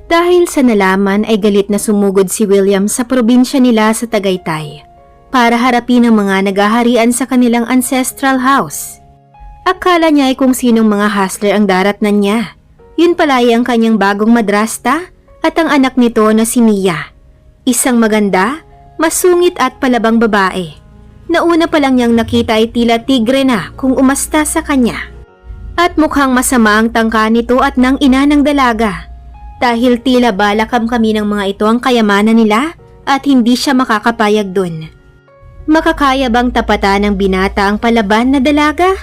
Dahil sa nalaman ay galit na sumugod si William sa probinsya nila sa Tagaytay para harapin ang mga nagaharian sa kanilang ancestral house. Akala niya ay kung sinong mga hustler ang daratnan niya. Yun pala ay ang kanyang bagong madrasta at ang anak nito na si Mia. Isang maganda, masungit at palabang babae. Nauna pa lang niyang nakita ay tila tigre na kung umasta sa kanya. At mukhang masama ang tangka nito at ng ina ng dalaga. Dahil tila balakam kami ng mga ito ang kayamanan nila at hindi siya makakapayag dun. Makakaya bang tapatan ng binata ang palaban na dalaga?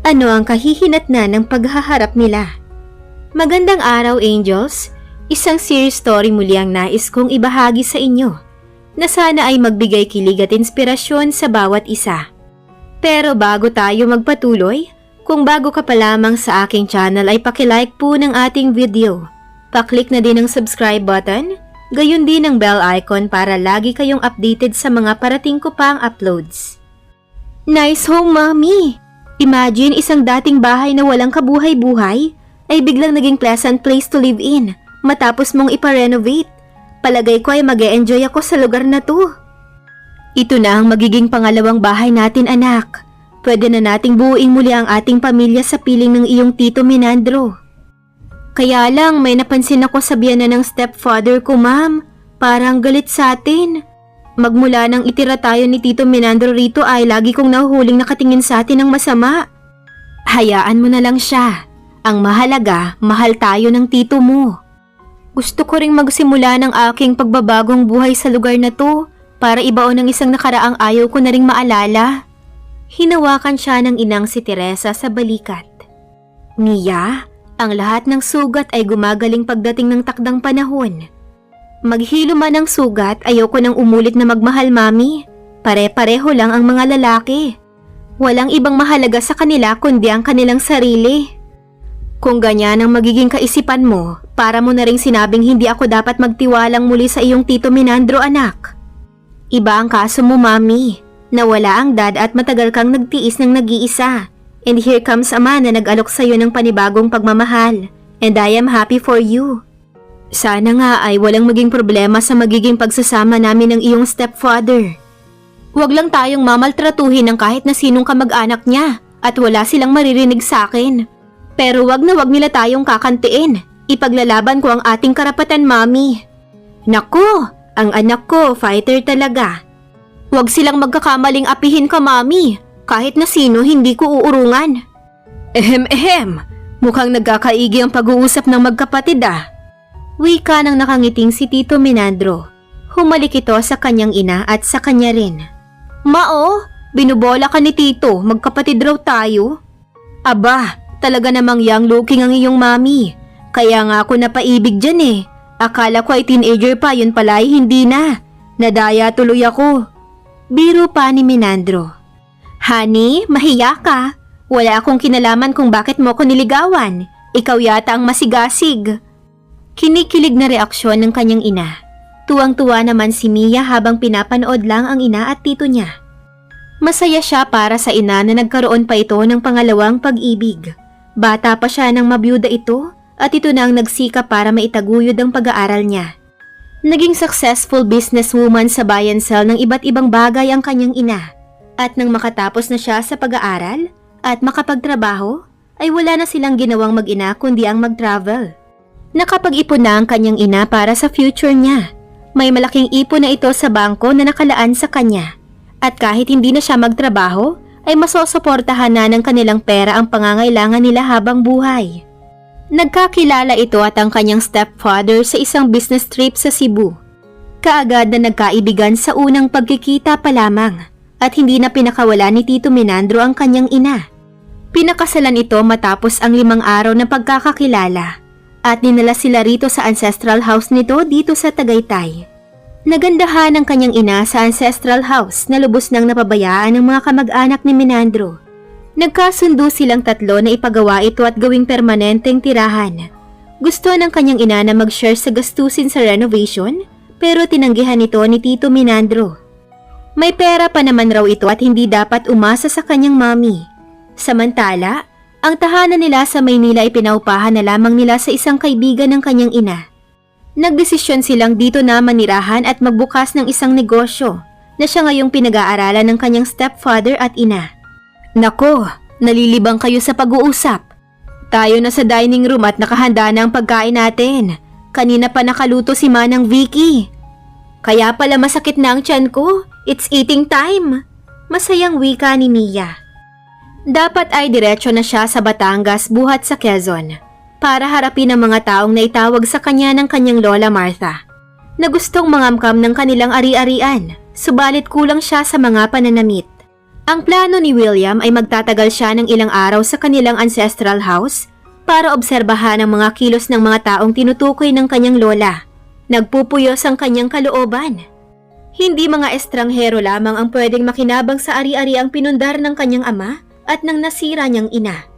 Ano ang kahihinatnan ng paghaharap nila? Magandang araw, Angels. Isang series story muli ang nais kong ibahagi sa inyo na sana ay magbigay kilig at inspirasyon sa bawat isa. Pero bago tayo magpatuloy, kung bago ka pa lamang sa aking channel ay pakilike po ng ating video. Paklik na din ang subscribe button, gayon din ang bell icon para lagi kayong updated sa mga parating ko pang uploads. Nice home, Mommy! Imagine isang dating bahay na walang kabuhay-buhay ay biglang naging pleasant place to live in matapos mong ipa-renovate. Palagay ko ay mag-e-enjoy ako sa lugar na to. Ito na ang magiging pangalawang bahay natin, anak. Pwede na nating buuin muli ang ating pamilya sa piling ng iyong Tito Menandro. Kaya lang may napansin ako sa biyanan ng stepfather ko, ma'am. Parang galit sa atin. Magmula nang itira tayo ni Tito Menandro rito ay lagi kong nahuhuling nakatingin sa atin ng masama. Hayaan mo na lang siya. Ang mahalaga, mahal tayo ng tito mo. Gusto ko ring magsimula ng aking pagbabagong buhay sa lugar na to para ibaon ng isang nakaraang ayaw ko na ring maalala. Hinawakan siya ng inang si Teresa sa balikat. Mia, ang lahat ng sugat ay gumagaling pagdating ng takdang panahon. Maghilo man ang sugat, ayoko nang umulit na magmahal, Mami. Pare-pareho lang ang mga lalaki. Walang ibang mahalaga sa kanila kundi ang kanilang sarili. Kung ganyan ang magiging kaisipan mo, para mo na ring sinabing hindi ako dapat magtiwalang muli sa iyong Tito Menandro, anak. Iba ang kaso mo, Mami. Nawala ang dad at matagal kang nagtiis ng nag-iisa. And here comes a man na nag-alok sa'yo ng panibagong pagmamahal. And I am happy for you. Sana nga ay walang maging problema sa magiging pagsasama namin ng iyong stepfather. Huwag lang tayong mamaltratuhin ng kahit na sinong kamag-anak niya at wala silang maririnig sa akin. Pero wag na wag nila tayong kakantiin. Ipaglalaban ko ang ating karapatan, Mami. Nako, ang anak ko, fighter talaga. Huwag silang magkakamaling apihin ka, Mami. Kahit na sino, hindi ko uurungan. Ehem. Mukhang nagkakaigi ang pag-uusap ng magkapatid, ah. Wika ng nakangiting si Tito Menandro. Humalik ito sa kanyang ina at sa kanya rin. Mao, binubola ka ni Tito, magkapatid raw tayo. Aba, talaga namang young looking ang iyong mami. Kaya nga ako napaibig dyan eh. Akala ko ay teenager pa, yun pala ay hindi na. Nadaya tuloy ako. Biro pa ni Menandro. Honey, mahiya ka. Wala akong kinalaman kung bakit mo ko niligawan. Ikaw yata ang masigasig. Kinikilig na reaksyon ng kanyang ina. Tuwang-tuwa naman si Mia habang pinapanood lang ang ina at tito niya. Masaya siya para sa ina na nagkaroon pa ito ng pangalawang pag-ibig. Bata pa siya nang mabiyuda ito at ito na ang nagsika para maitaguyod ang pag-aaral niya. Naging successful businesswoman sa buy and sell ng iba't ibang bagay ang kanyang ina. At nang makatapos na siya sa pag-aaral at makapagtrabaho, ay wala na silang ginawang mag-ina kundi ang mag-travel. Nakapag-ipon na ang kanyang ina para sa future niya. May malaking ipon na ito sa bangko na nakalaan sa kanya. At kahit hindi na siya magtrabaho, ay masosuportahan na ng kanilang pera ang pangangailangan nila habang buhay. Nagkakilala ito at ang kanyang stepfather sa isang business trip sa Cebu. Kaagad na nagkaibigan sa unang pagkikita pa lamang. At hindi na pinakawala ni Tito Menandro ang kanyang ina. Pinakasalan ito matapos ang 5 araw na pagkakakilala at dinala sila rito sa ancestral house nito dito sa Tagaytay. Nagandahan ang kanyang ina sa ancestral house na lubos nang napabayaan ng mga kamag-anak ni Menandro. Nagkasundo silang tatlo na ipagawa ito at gawing permanenteng tirahan. Gusto ng kanyang ina na mag-share sa gastusin sa renovation pero tinanggihan ito ni Tito Menandro. May pera pa naman raw ito at hindi dapat umasa sa kanyang mami. Samantala, ang tahanan nila sa Maynila ay pinaupahan na lamang nila sa isang kaibigan ng kanyang ina. Nagdesisyon silang dito na manirahan at magbukas ng isang negosyo na siya ngayong pinag-aaralan ng kanyang stepfather at ina. Nako, nalilibang kayo sa pag-uusap. Tayo na sa dining room at nakahanda na ang pagkain natin. Kanina pa nakaluto si Manang Vicky. Kaya pala masakit na ang tiyan ko. It's eating time. Masayang wika ni Mia. Dapat ay diretso na siya sa Batangas buhat sa Quezon para harapin ang mga taong naitawag sa kanya ng kanyang lola Martha na gustong mangamkam ng kanilang ari-arian, subalit kulang siya sa mga pananamit. Ang plano ni William ay magtatagal siya ng ilang araw sa kanilang ancestral house para obserbahan ang mga kilos ng mga taong tinutukoy ng kanyang lola. Nagpupuyos ang kanyang kalooban. Hindi mga estranghero lamang ang pwedeng makinabang sa ari-ari ang pinundar ng kanyang ama at ng nasira niyang ina.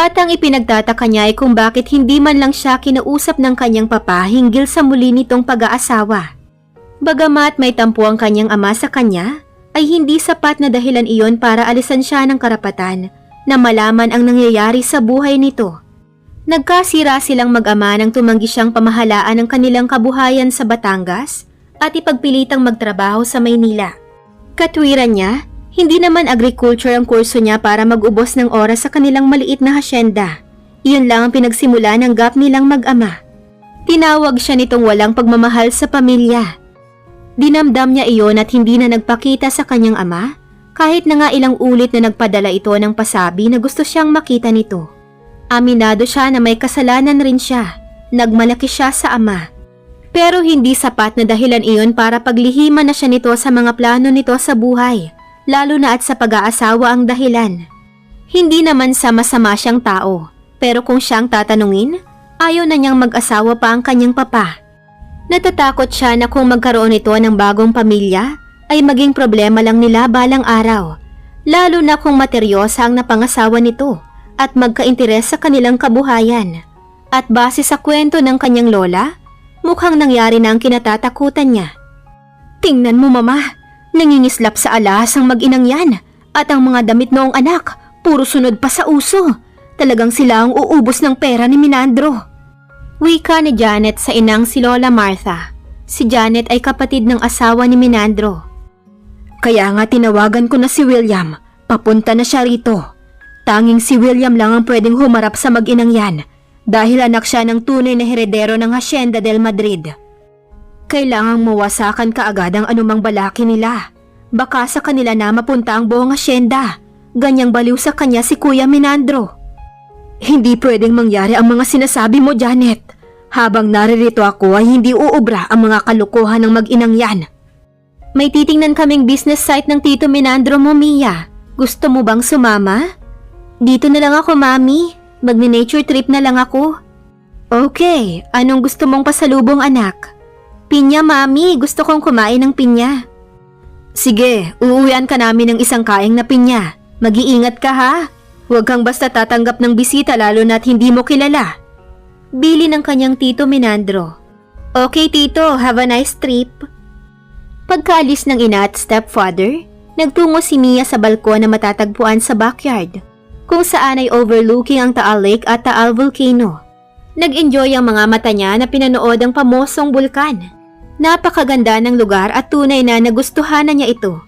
At ang ipinagtataka niya ay kung bakit hindi man lang siya kinausap ng kanyang papa hinggil sa muli nitong pag-aasawa. Bagamat may tampo ang kanyang ama sa kanya, ay hindi sapat na dahilan iyon para alisan siya ng karapatan na malaman ang nangyayari sa buhay nito. Nagkasira silang mag-ama nang tumanggi siyang pamahalaan ng kanilang kabuhayan sa Batangas at ipagpilitang magtrabaho sa Maynila. Katwiran niya, hindi naman agriculture ang kurso niya para mag-ubos ng oras sa kanilang maliit na hasyenda. Iyon lang ang pinagsimula ng gap nilang mag-ama. Tinawag siya nitong walang pagmamahal sa pamilya. Dinamdam niya iyon at hindi na nagpakita sa kanyang ama, kahit na nga ilang ulit na nagpadala ito ng pasabi na gusto siyang makita nito. Aminado siya na may kasalanan rin siya. Nagmalaki siya sa ama. Pero hindi sapat na dahilan iyon para paglihiman na siya nito sa mga plano nito sa buhay, lalo na at sa pag-aasawa ang dahilan. Hindi naman sama-sama siyang tao, pero kung siyang tatanungin, ayaw na niyang mag-asawa pa ang kanyang papa. Natatakot siya na kung magkaroon ito ng bagong pamilya, ay maging problema lang nila balang araw, lalo na kung materyosa ang napangasawa nito at magka-interes sa kanilang kabuhayan. At base sa kwento ng kanyang lola, mukhang nangyari na ang kinatatakutan niya. Tingnan mo mama, nangingislap sa alahas ang mag-inang yan at ang mga damit noong anak, puro sunod pa sa uso. Talagang sila ang uubos ng pera ni Minandro. Wika ni Janet sa inang si Lola Martha. Si Janet ay kapatid ng asawa ni Minandro. Kaya nga tinawagan ko na si William, papunta na siya rito. Tanging si William lang ang pwedeng humarap sa mag-inang yan dahil anak siya ng tunay na heredero ng Hacienda del Madrid. Kailangang mawasakan kaagad ang anumang balaki nila. Baka sa kanila na mapunta ang buong hacienda. Ganyang baliw sa kanya si Kuya Minandro. Hindi pwedeng mangyari ang mga sinasabi mo, Janet. Habang naririto ako ay hindi uubra ang mga kalukuhan ng mag-inang yan. May titingnan kaming business site ng Tito Minandro mo, Mia. Gusto mo bang sumama? Dito na lang ako, Mami. Magni-nature trip na lang ako. Okay, anong gusto mong pasalubong, anak? Pinya, Mami. Gusto kong kumain ng pinya. Sige, uuwian ka namin ng isang kaing na pinya. Mag-iingat ka ha. Huwag kang basta tatanggap ng bisita lalo na't hindi mo kilala. Bili ng kanyang Tito Minandro. Okay, Tito. Have a nice trip. Pagkaalis ng ina at stepfather, nagtungo si Mia sa balkon na matatagpuan sa backyard, kung saan ay overlooking ang Taal Lake at Taal Volcano. Nag-enjoy ang mga mata niya na pinanood ang pamosong bulkan. Napakaganda ng lugar at tunay na nagustuhan na niya ito.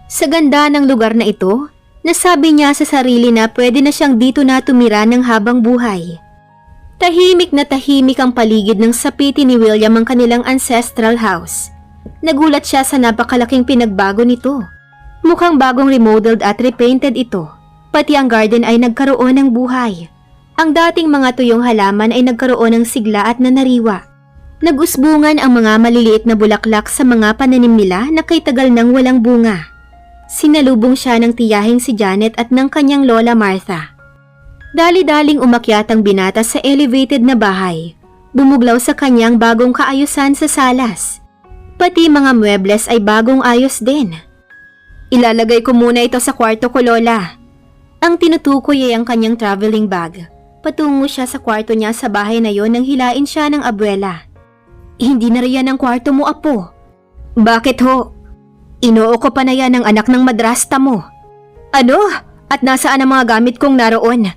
Sa ganda ng lugar na ito, nasabi niya sa sarili na pwede na siyang dito na tumira ng habang buhay. Tahimik na tahimik ang paligid ng sapiti ni William ang kanilang ancestral house. Nagulat siya sa napakalaking pinagbago nito. Mukhang bagong remodeled at repainted ito. Pati ang garden ay nagkaroon ng buhay. Ang dating mga tuyong halaman ay nagkaroon ng sigla at nanariwa. Nag-usbungan ang mga maliliit na bulaklak sa mga pananim nila na kay tagal nang walang bunga. Sinalubong siya ng tiyahing si Janet at ng kanyang lola Martha. Dali-daling umakyat ang binata sa elevated na bahay. Bumuglaw sa kanyang bagong kaayusan sa salas. Pati mga muebles ay bagong ayos din. Ilalagay ko muna ito sa kwarto ko, Lola. Ang tinutukoy ay ang kanyang traveling bag. Patungo siya sa kwarto niya sa bahay na yon nang hilain siya ng abuela. Hindi na riyan ang kwarto mo, Apo. Bakit ho? Inoo ko pa na yan ang anak ng madrasta mo. Ano? At nasaan ang mga gamit kong naroon?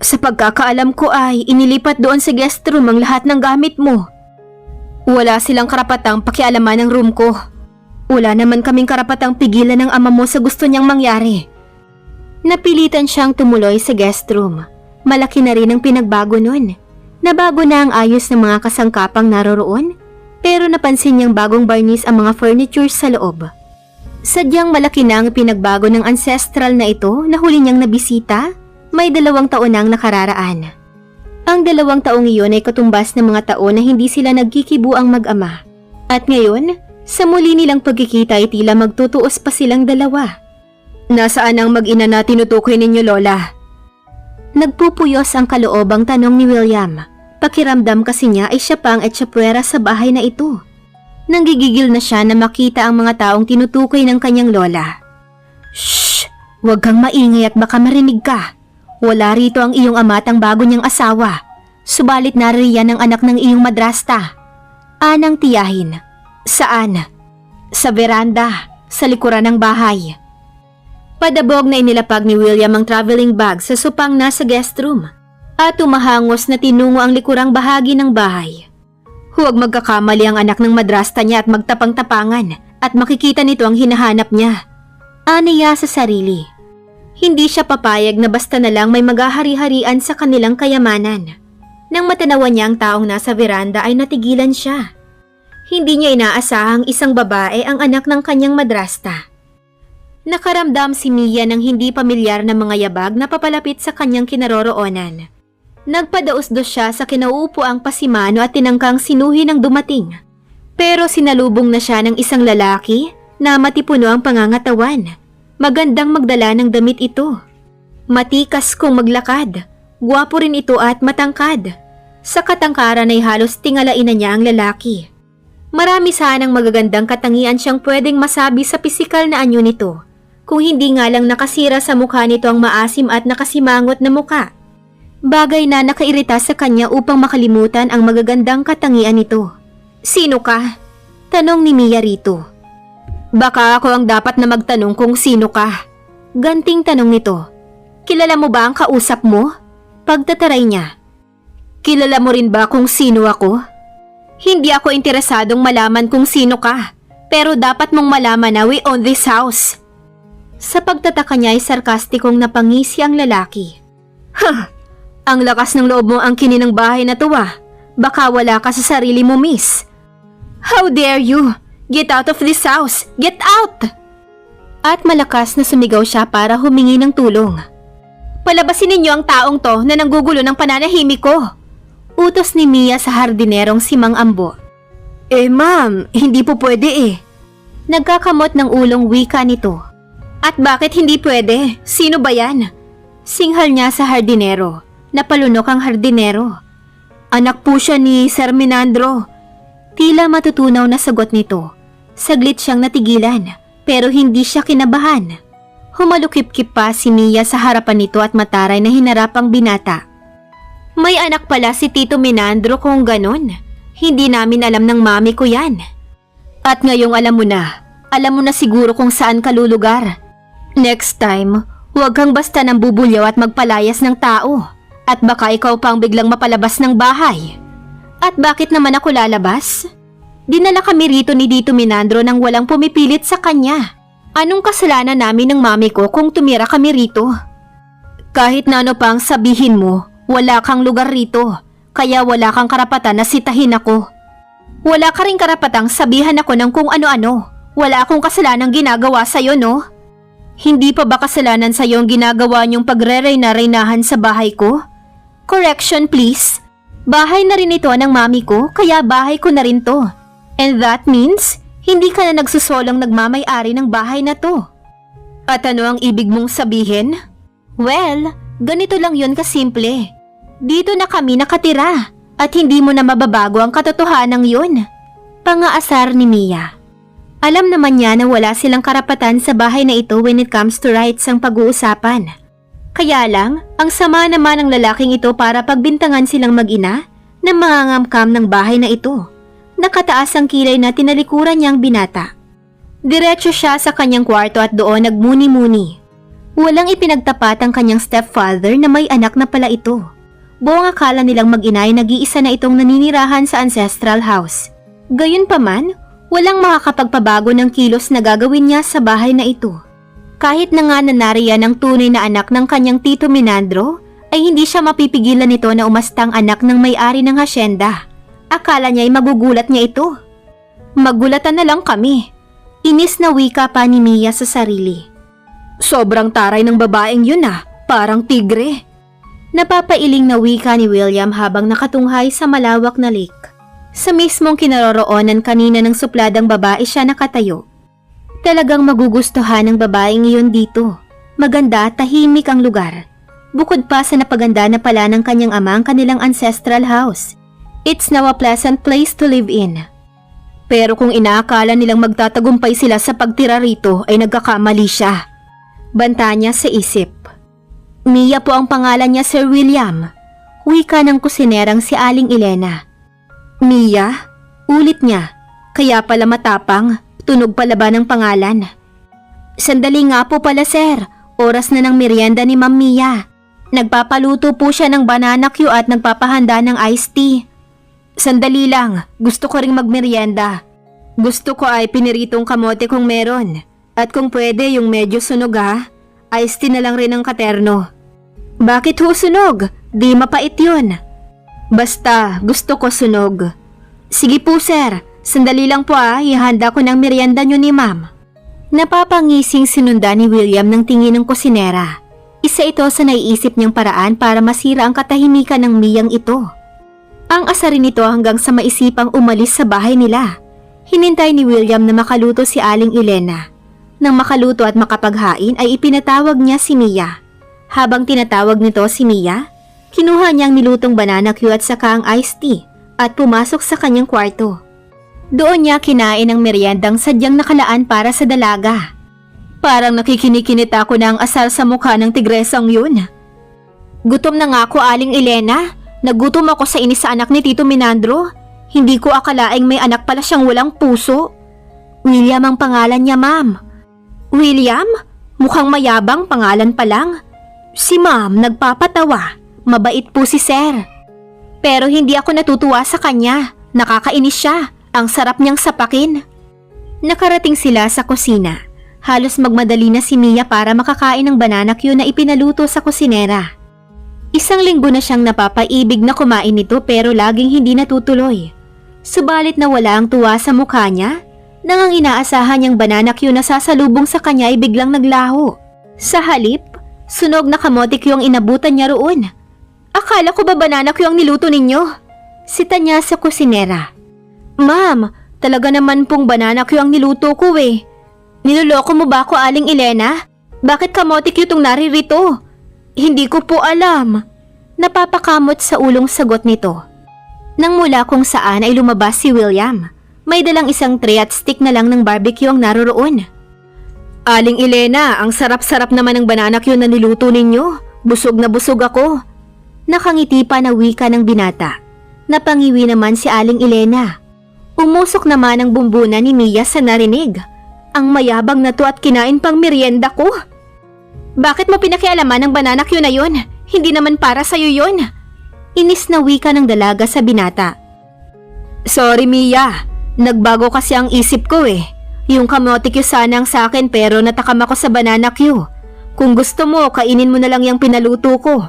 Sa pagkakaalam ko ay inilipat doon sa guest room ang lahat ng gamit mo. Wala silang karapatang pakialaman ng room ko. Wala naman kaming karapatang pigilan ng ama mo sa gusto niyang mangyari. Napilitan siyang tumuloy sa guest room. Malaki na rin ang pinagbago nun. Nabago na ang ayos ng mga kasangkapang naroroon, pero napansin niyang bagong barnis ang mga furniture sa loob. Sadyang malaki na ang pinagbago ng ancestral na ito na huli niyang nabisita, may 2 taon nang nakararaan. Ang 2 taong iyon ay katumbas ng mga taon na hindi sila nagkikibuang mag-ama. At ngayon, sa muli nilang pagkikita ay tila magtutuos pa silang 2. Nasaan ang mag-ina na tinutukoy ninyo, Lola? Nagpupuyos ang kaloobang tanong ni William. Pakiramdam kasi niya ay siya pa ang etsyapwera sa bahay na ito. Nanggigigil na siya na makita ang mga taong tinutukoy ng kanyang lola. Shh! Huwag kang maingay at baka marinig ka. Wala rito ang iyong ama at ang bago niyang asawa. Subalit naririyan ang anak ng iyong madrasta. Anang tiyahin. Saan? Sa veranda, sa likuran ng bahay. Padabog na inilapag ni William ang traveling bag sa supang nasa guest room at umahangos na tinungo ang likurang bahagi ng bahay. Huwag magkakamali ang anak ng madrasta niya at magtapang-tapangan at makikita nito ang hinahanap niya. Aniya sa sarili. Hindi siya papayag na basta na lang may maghahari-harian sa kanilang kayamanan. Nang matanawan niya ang taong nasa veranda ay natigilan siya. Hindi niya inaasahang isang babae ang anak ng kanyang madrasta. Nakaramdam si Mia ng hindi pamilyar na mga yabag na papalapit sa kanyang kinaroroonan. Nagpadaos-dos siya sa kinauupuang pasimano at tinangkang sinuhin ang dumating. Pero sinalubong na siya ng isang lalaki na matipuno ang pangangatawan. Magandang magdala ng damit ito. Matikas kung maglakad. Gwapo rin ito at matangkad. Sa katangkaran ay halos tingalain na niya ang lalaki. Marami sanang magagandang katangian siyang pwedeng masabi sa pisikal na anyo nito. Kung hindi nga lang nakasira sa mukha nito ang maasim at nakasimangot na mukha. Bagay na nakairita sa kanya upang makalimutan ang magagandang katangian nito. Sino ka? Tanong ni Mia rito. Baka ako ang dapat na magtanong kung sino ka. Ganting tanong nito. Kilala mo ba ang kausap mo? Pagtataray niya. Kilala mo rin ba kung sino ako? Hindi ako interesadong malaman kung sino ka. Pero dapat mong malaman na we own this house. Sa pagtataka niya ay sarkastikong napangisi ang lalaki. Huh! Ang lakas ng loob mo ang kini ng bahay na to ah. Baka wala ka sa sarili mo, miss. How dare you? Get out of this house! Get out! At malakas na sumigaw siya para humingi ng tulong. Palabasin ninyo ang taong to na nanggugulo ng pananahimik ko. Utos ni Mia sa hardinerong si Mang Ambo. Ma'am, hindi po pwede eh. Nagkakamot ng ulong wika nito. At bakit hindi pwede? Sino ba yan? Singhal niya sa hardinero. Napalunok ang hardinero. Anak po siya ni Sir Menandro. Tila matutunaw na sagot nito. Saglit siyang natigilan, pero hindi siya kinabahan. Humalukip-kip pa si Mia sa harapan nito at mataray na hinarap ang binata. May anak pala si Tito Menandro kung ganon. Hindi namin alam ng mami ko yan. At ngayong alam mo na siguro kung saan ka lulugar. Next time, huwag kang basta nang bubulyaw at magpalayas ng tao. At baka ikaw pang biglang mapalabas ng bahay. At bakit naman ako lalabas? Dinala kami rito ni Tito Menandro nang walang pumipilit sa kanya. Anong kasalanan namin ng mami ko kung tumira kami rito? Kahit na ano pang sabihin mo, wala kang lugar rito. Kaya wala kang karapatan na sitahin ako. Wala ka rin karapatang sabihan ako ng kung ano-ano. Wala akong kasalanang ginagawa sa'yo, no? Hindi pa ba kasalanan sa'yo ang ginagawa niyong pagre-reyna-reynahan sa bahay ko? Correction please. Bahay na rin ito ng mami ko, kaya bahay ko na rin to. And that means, hindi ka na nagsusolong nagmamay-ari ng bahay na to. At ano ang ibig mong sabihin? Well, ganito lang yun kasimple. Dito na kami nakatira, at hindi mo na mababago ang katotohanan yun. Pangaasar ni Mia. Alam naman niya na wala silang karapatan sa bahay na ito when it comes to rights ang pag-uusapan. Kaya lang, ang sama naman ng lalaking ito para pagbintangan silang mag-ina na mangangamkam ng bahay na ito. Nakataas ang kilay na tinalikuran niyang binata. Diretso siya sa kanyang kwarto at doon nagmuni-muni. Walang ipinagtapat ang kanyang stepfather na may anak na pala ito. Buong akala nilang mag-ina ay nag-iisa na itong naninirahan sa ancestral house. Gayunpaman, walang makakapagpabago ng kilos na gagawin niya sa bahay na ito. Kahit na nga nanariyan ang tunay na anak ng kanyang Tito Menandro, ay hindi siya mapipigilan nito na umastang anak ng may-ari ng hasyenda. Akala niya ay magugulat niya ito. Magulatan na lang kami. Inis na wika pa ni Mia sa sarili. Sobrang taray ng babaeng yun parang tigre. Napapailing na wika ni William habang nakatunghay sa malawak na lake. Sa mismong kinaroroonan kanina ng supladang babae siya nakatayo. Talagang magugustuhan ng babaeng iyon dito. Maganda at tahimik ang lugar. Bukod pa sa napaganda na pala ng kanyang ama ang kanilang ancestral house. It's now a pleasant place to live in. Pero kung inaakala nilang magtatagumpay sila sa pagtira rito ay nagkakamali siya. Banta niya sa isip. Mia po ang pangalan niya, Sir William. Wika ng kusinerang si Aling Elena. Mia? Ulit niya. Kaya pala matapang. Tunog pala ba ng pangalan? Sandali nga po pala, sir. Oras na ng merienda ni Ma'am Mia. Nagpapaluto po siya ng banana Q at nagpapahanda ng iced tea. Sandali lang, gusto ko ring magmerienda. Gusto ko ay piniritong kamote kung meron. At kung pwede yung medyo sunog iced tea na lang rin ang katerno. Bakit ho sunog? Di mapait yun. Basta, gusto ko sunog. Sige po sir, sandali lang po ihanda ko ng merienda nyo ni ma'am. Napapangising sinunda ni William ng tingin ng kusinera. Isa ito sa naiisip niyang paraan para masira ang katahimikan ng Miyang ito. Ang asarin nito hanggang sa maisipang umalis sa bahay nila. Hinintay ni William na makaluto si Aling Elena. Nang makaluto at makapaghain ay ipinatawag niya si Mia. Habang tinatawag nito si Mia, kinuha niya ang nilutong banana Q at saka ang iced tea at pumasok sa kanyang kwarto. Doon niya kinain ang meriendang sadyang nakalaan para sa dalaga. Parang nakikinikinit ako na ang asar sa mukha ng tigresang yun. Gutom na nga ako, Aling Elena. Nagutom ako sa inis sa anak ni Tito Menandro. Hindi ko akalaing may anak pala siyang walang puso. William ang pangalan niya, ma'am. William? Mukhang mayabang pangalan pa lang. Si ma'am nagpapatawa. Mabait po si sir. Pero hindi ako natutuwa sa kanya. Nakakainis siya. Ang sarap niyang sapakin. Nakarating sila sa kusina. Halos magmadali na si Mia para makakain ng banana Q na ipinaluto sa kusinera. Isang linggo na siyang napapaibig na kumain nito pero laging hindi natutuloy. Subalit na wala ang tuwa sa mukha niya nang ang inaasahan niyang banana Q na sasalubong sa kanya ay biglang naglaho. Sa halip, sunog na kamote Q ang inabutan niya roon. Akala ko ba banana Q ang niluto ninyo? Sita niya sa kusinera. Ma'am, talaga naman pong banana Q ang niluto ko eh. Niloloko mo ba ako, Aling Elena? Bakit kamote Q itong naririto? Hindi ko po alam. Napapakamot sa ulong sagot nito. Nang mula kung saan ay lumabas si William. May dalang isang tray at stick na lang ng barbecue ang naroroon. Aling Elena, ang sarap-sarap naman ng banana Q na niluto ninyo. Busog na busog ako. Nakangiti pa na wika ng binata. Napangiwi naman si Aling Elena. Umusok naman ang bumbuna ni Mia sa narinig. Ang mayabang na to at kinain pang merienda ko. Bakit mo pinakialaman ang banana Q na yun? Hindi naman para sa'yo yun. Inis na wika ng dalaga sa binata. Sorry Mia, nagbago kasi ang isip ko eh. Yung kamote Q sana ang sa akin pero natakam ako sa banana Q. Kung gusto mo, kainin mo na lang yung pinaluto ko.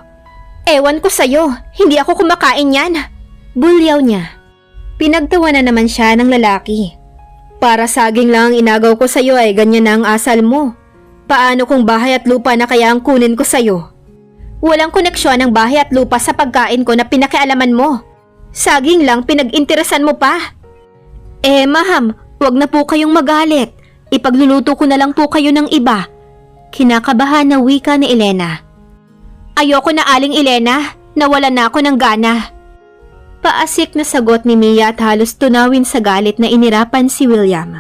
Ewan ko sa'yo, hindi ako kumakain yan. Bulyaw niya. Pinagtawa na naman siya ng lalaki. Para saging lang ang inagaw ko sa'yo ay ganyan na ang asal mo. Paano kung bahay at lupa na kaya ang kunin ko sa'yo? Walang koneksyon ng bahay at lupa sa pagkain ko na pinakialaman mo. Saging lang pinag-interesan mo pa. Ma'am, wag na po kayong magalit. Ipagluluto ko na lang po kayo ng iba. Kinakabahan na wika ni Elena. Ayoko na, Aling Elena. Nawalan na ako ng gana. Paasik na sagot ni Mia at halos tunawin sa galit na inirapan si William.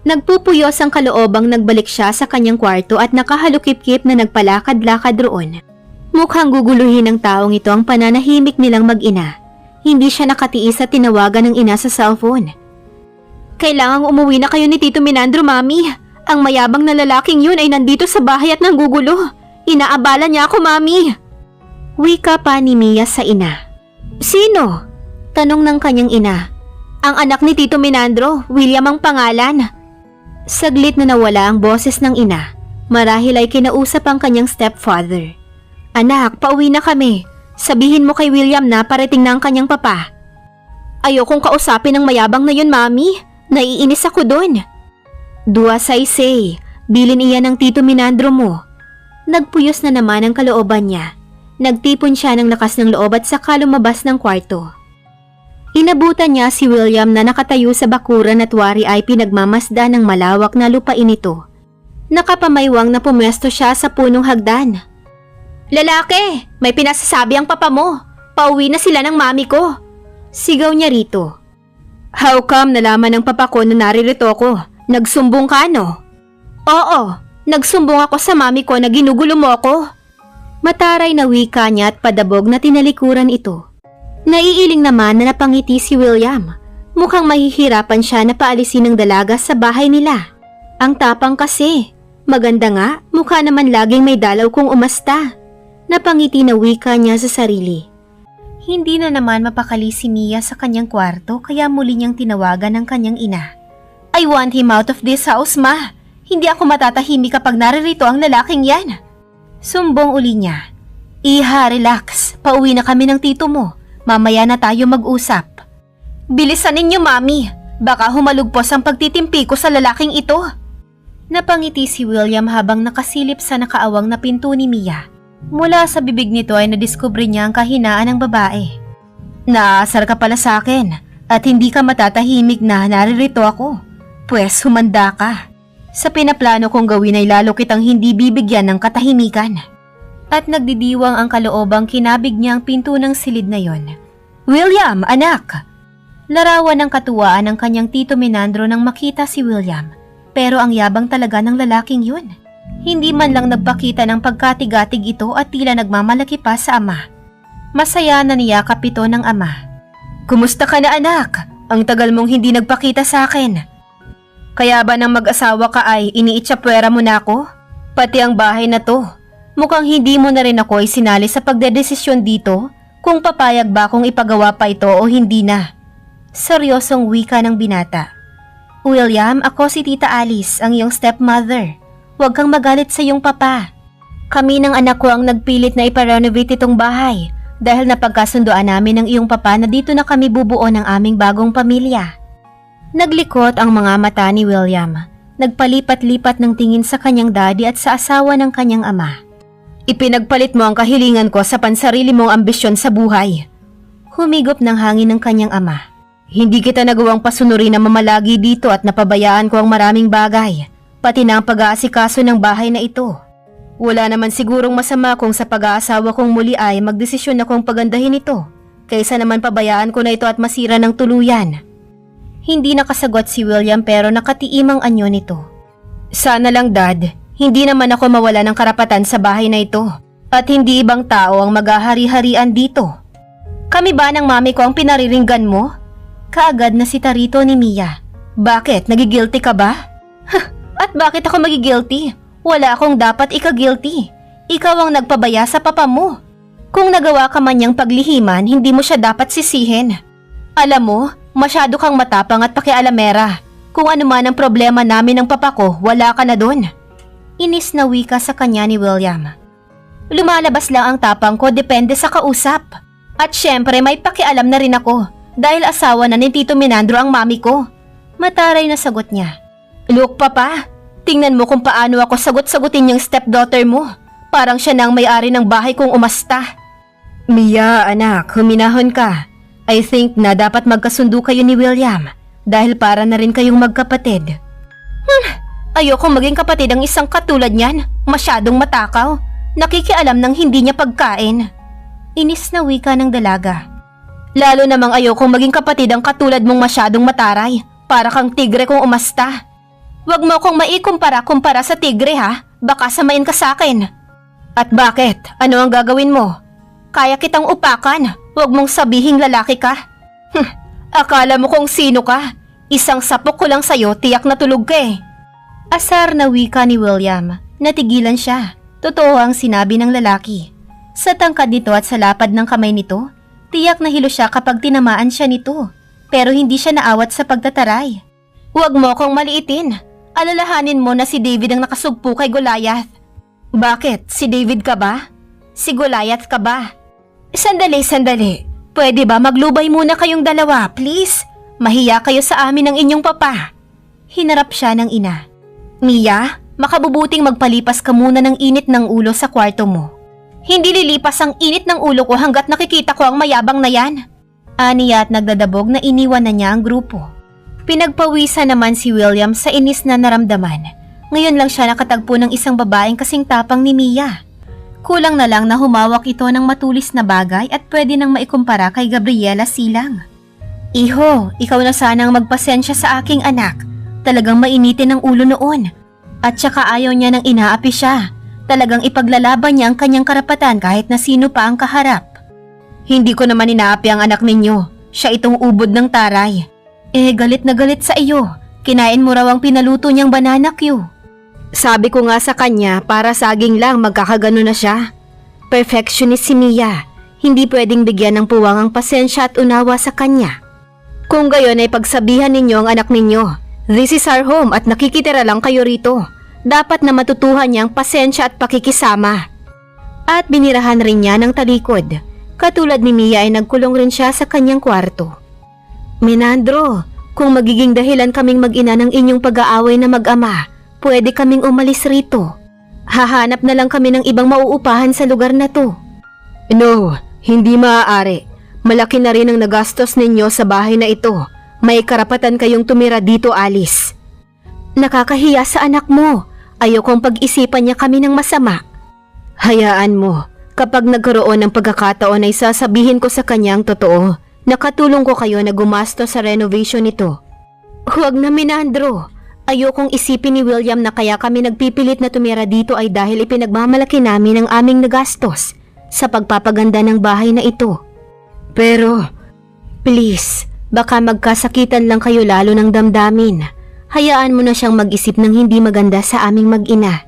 Nagpupuyos ang kaloobang nagbalik siya sa kanyang kwarto at nakahalukip-kip na nagpalakad-lakad roon. Mukhang guguluhin ng taong ito ang pananahimik nilang mag-ina. Hindi siya nakatiis at tinawagan ng ina sa cellphone. Kailangang umuwi na kayo ni Tito Menandro, Mami. Ang mayabang na lalaking yun ay nandito sa bahay at nanggugulo. Inaabala niya ako, Mami. Wika pa ni Mia sa ina. Sino? Tanong ng kanyang ina. Ang anak ni Tito Menandro, William ang pangalan. Saglit na nawala ang boses ng ina. Marahil ay kinausap ang kanyang stepfather. Anak, pauwi na kami. Sabihin mo kay William na parating na ang kanyang papa. Ayokong kausapin ng mayabang na yun, Mami. Naiinis ako dun. Do as I say. Bilin iyan ng Tito Menandro mo. Nagpuyos na naman ang kalooban niya. Nagtipon siya ng lakas ng loob at saka lumabas ng kwarto. Inabutan niya si William na nakatayo sa bakuran at wari ay pinagmamasdan ng malawak na lupain ito. Nakapamaywang na pumwesto siya sa punong hagdan. Lalaki! May pinasasabi ang papa mo. Pauwi na sila ng mami ko. Sigaw niya rito. How come nalaman ng papa ko na naririto ako? Nagsumbong ka, no? Oo, nagsumbong ako sa mami ko na ginugulo mo ako. Mataray na wika niya at padabog na tinalikuran ito. Naiiling naman na napangiti si William. Mukhang mahihirapan siya na paalisin ng dalaga sa bahay nila. Ang tapang kasi. Maganda nga, mukha naman laging may dalaw kung umasta. Napangiti na wika niya sa sarili. Hindi na naman mapakali si Mia sa kanyang kwarto kaya muli niyang tinawagan ang kanyang ina. I want him out of this house, ma. Hindi ako matatahimik kapag naririto ang lalaking yan. Sumbong uli niya. Iha, relax. Pauwi na kami ng tito mo. Mamaya na tayo mag-usap. Bilisan ninyo, mami. Baka humalugpos ang pagtitimpi ko sa lalaking ito. Napangiti si William habang nakasilip sa nakaawang na pinto ni Mia. Mula sa bibig nito ay nadiskubre niya ang kahinaan ng babae. Naasar ka pala sa akin at hindi ka matatahimik na naririto ako. Pwes humanda ka. Sa pinaplano kong gawin ay lalo kitang hindi bibigyan ng katahimikan. At nagdidiwang ang kaloobang kinabig niya ang pinto ng silid na yon. William, anak! Larawan ng katuwaan ng kanyang Tito Menandro nang makita si William. Pero ang yabang talaga ng lalaking yun. Hindi man lang nagpakita ng pagkatigatig ito at tila nagmamalaki pa sa ama. Masaya na niyakap ito ng ama. Kumusta ka na, anak? Ang tagal mong hindi nagpakita sa akin. Kaya ba nang mag-asawa ka ay iniitsapwera mo na ako? Pati ang bahay na to. Mukhang hindi mo na rin ako isinali sa pagdedesisyon dito kung papayag ba kung ipagawa pa ito o hindi na. Seryosong wika ng binata. William, ako si Tita Alice, ang iyong stepmother. Huwag kang magalit sa iyong papa. Kami ng anak ko ang nagpilit na iparenovate itong bahay dahil napagkasundoan namin ng iyong papa na dito na kami bubuo ng aming bagong pamilya. Naglikot ang mga mata ni William. Nagpalipat-lipat ng tingin sa kanyang daddy at sa asawa ng kanyang ama. Ipinagpalit mo ang kahilingan ko sa pansarili mong ambisyon sa buhay. Humigop ng hangin ng kanyang ama. Hindi kita nagawang pasunurin na mamalagi dito at napabayaan ko ang maraming bagay, pati na ang pag-aasikaso ng bahay na ito. Wala naman sigurong masama kung sa pag-aasawa kong muli ay magdesisyon akong pagandahin ito, kaysa naman pabayaan ko na ito at masira ng tuluyan. Hindi nakasagot si William pero nakatiim ang anyo nito. Sana lang, Dad, hindi naman ako mawala ng karapatan sa bahay na ito at hindi ibang tao ang maghahari-harian dito. Kami ba ng mami ko ang pinariringgan mo? Kaagad na si Tarito ni Mia. Bakit? Nagigilty ka ba? At bakit ako magigilty? Wala akong dapat ika-guilty. Ikaw ang nagpabaya sa papa mo. Kung nagawa ka man niyang paglihiman, hindi mo siya dapat sisihin. Alam mo, masyado kang matapang at pakialamera. Kung ano man ang problema namin ng papa ko, wala ka na doon. Inis na wika sa kanya ni William. Lumalabas lang ang tapang ko depende sa kausap. At syempre may pakialam na rin ako. Dahil asawa na ni Tito Menandro ang mami ko. Mataray na sagot niya. Look, papa, tingnan mo kung paano ako sagot-sagutin yung stepdaughter mo. Parang siya na ang may-ari ng bahay kong umasta. Mia, anak, huminahon ka. I think na dapat magkasundo kayo ni William dahil para na rin kayong magkapatid. Ayokong maging kapatid ang isang katulad niyan. Masyadong matakaw. Nakikialam ng hindi niya pagkain. Inis na wika ng dalaga. Lalo namang ayokong maging kapatid ang katulad mong masyadong mataray. Para kang tigre kung umasta. Huwag mo akong maikumpara-kumpara sa tigre, ha? Baka samain ka sa akin. At bakit? Ano ang gagawin mo? Kaya kitang upakan. Huwag mong sabihing lalaki ka. Akala mo kung sino ka? Isang sapok ko lang sa'yo, tiyak na tulog ka eh. Asar na wika ni William. Natigilan siya. Totoo ang sinabi ng lalaki. Sa tangkad nito at sa lapad ng kamay nito, tiyak na hilo siya kapag tinamaan siya nito. pero hindi siya naawat sa pagtataray. Huwag mo akong maliitin. Alalahanin mo na si David ang nakasugpo kay Goliath. Bakit? Si David ka ba? Si Goliath ka ba? Sandali. Pwede ba maglubay muna kayong dalawa, please? Mahiya kayo sa amin ng inyong papa. Hinarap siya ng ina. Mia, makabubuting magpalipas ka muna ng init ng ulo sa kwarto mo. Hindi lilipas ang init ng ulo ko hanggat nakikita ko ang mayabang na yan. Aniya at nagdadabog na iniwan na niya ang grupo. Pinagpawisan naman si William sa inis na naramdaman. Ngayon lang siya nakatagpo ng isang babaeng kasing tapang ni Mia. Kulang na lang na humawak ito ng matulis na bagay at pwede nang maikumpara kay Gabriela Silang. Iho, ikaw na sanang magpasensya sa aking anak. Talagang mainitin ang ulo noon. At saka ayaw niya nang inaapi siya. Talagang ipaglalaban niya ang kanyang karapatan kahit na sino pa ang kaharap. Hindi ko naman inaapi ang anak ninyo. Siya itong ubod ng taray. Galit na galit sa iyo. Kinain mo raw ang pinaluto niyang banana Q. Sabi ko nga sa kanya para saging lang magkakagano na siya. Perfectionist si Mia. Hindi pwedeng bigyan ng puwang ang pasensya at unawa sa kanya. Kung gayon ay pagsabihan ninyo ang anak ninyo. This is our home at nakikitira lang kayo rito. Dapat na matutuhan niya ang pasensya at pakikisama. At binirahan rin niya ng talikod. Katulad ni Mia ay nagkulong rin siya sa kanyang kwarto. Menandro, kung magiging dahilan kaming mag-ina ng inyong pag-aaway na mag-ama, pwede kaming umalis rito. Hahanap na lang kami ng ibang mauupahan sa lugar na to. No, hindi maaari. Malaki na rin ang nagastos ninyo sa bahay na ito. May karapatan kayong tumira dito, Alice. Nakakahiya sa anak mo. Ayokong pag-isipan niya kami ng masama. Hayaan mo. Kapag nagkaroon ng pagkakataon ay sasabihin ko sa kanya ang totoo. Nakatulong ko kayo na gumasto sa renovation nito. Huwag na, Menandro. Ayokong isipin ni William na kaya kami nagpipilit na tumira dito ay dahil ipinagmamalaki namin ang aming nagastos sa pagpapaganda ng bahay na ito. Pero, please, baka magkasakitan lang kayo lalo ng damdamin. Hayaan mo na siyang mag-isip ng hindi maganda sa aming mag-ina.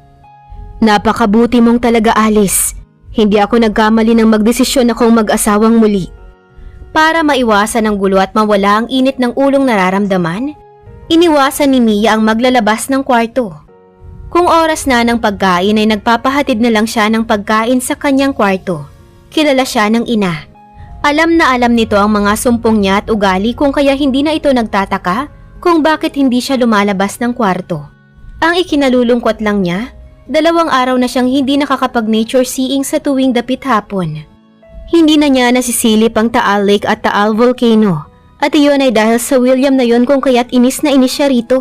Napakabuti mong talaga, Alice. Hindi ako nagkamali ng magdesisyon akong mag-asawang muli. Para maiwasan ang gulo at mawala ang init ng ulong nararamdaman, iniwasan ni Mia ang maglalabas ng kwarto. Kung oras na ng pagkain ay nagpapahatid na lang siya ng pagkain sa kanyang kwarto. Kilala siya ng ina. Alam na alam nito ang mga sumpong niya at ugali kung kaya hindi na ito nagtataka kung bakit hindi siya lumalabas ng kwarto. Ang ikinalulungkot lang niya, 2 araw na siyang hindi nakakapag-nature seeing sa tuwing dapit hapon. Hindi na niya nasisilip ang Taal Lake at Taal Volcano at iyon ay dahil sa William na yon kung kaya't inis na inis siya rito.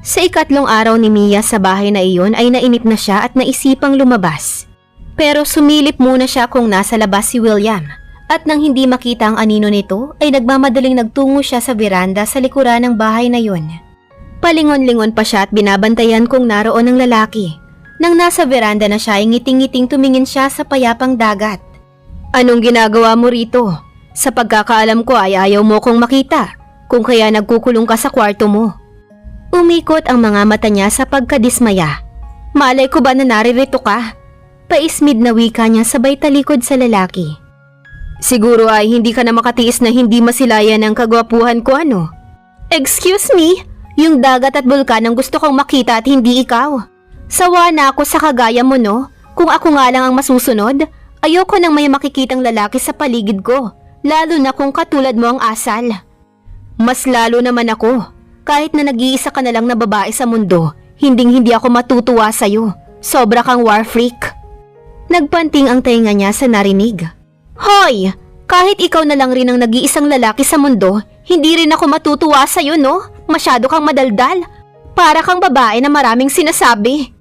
Sa ikatlong araw ni Mia sa bahay na iyon ay nainip na siya at naisipang lumabas. Pero sumilip muna siya kung nasa labas si William at nang hindi makita ang anino nito ay nagmamadaling nagtungo siya sa veranda sa likuran ng bahay na yon. Palingon-lingon pa siya at binabantayan kung naroon ang lalaki. Nang nasa veranda na siya ay ngiting-ngiting tumingin siya sa payapang dagat. Anong ginagawa mo rito? Sa pagkakaalam ko ay ayaw mo kong makita, kung kaya nagkukulong ka sa kwarto mo. Umikot ang mga mata niya sa pagkadismaya. Malay ko ba na naririto ka? Paismid na wika niya sabay talikod sa lalaki. Siguro ay hindi ka na makatiis na hindi masilayan ang kagwapuhan ko ano? Excuse me? Yung dagat at bulkan ang gusto kong makita at hindi ikaw. Sawa na ako sa kagaya mo no? Kung ako nga lang ang masusunod, ayoko nang may makikitang lalaki sa paligid ko, lalo na kung katulad mo ang asal. Mas lalo naman ako, kahit na nag-iisa ka na lang na babae sa mundo, hindi ako matutuwa sa'yo. Sobra kang war freak. Nagpanting ang tainga niya sa narinig. Hoy! Kahit ikaw na lang rin ang nag-iisang lalaki sa mundo, hindi rin ako matutuwa sa'yo no? Masyado kang madaldal. Para kang babae na maraming sinasabi.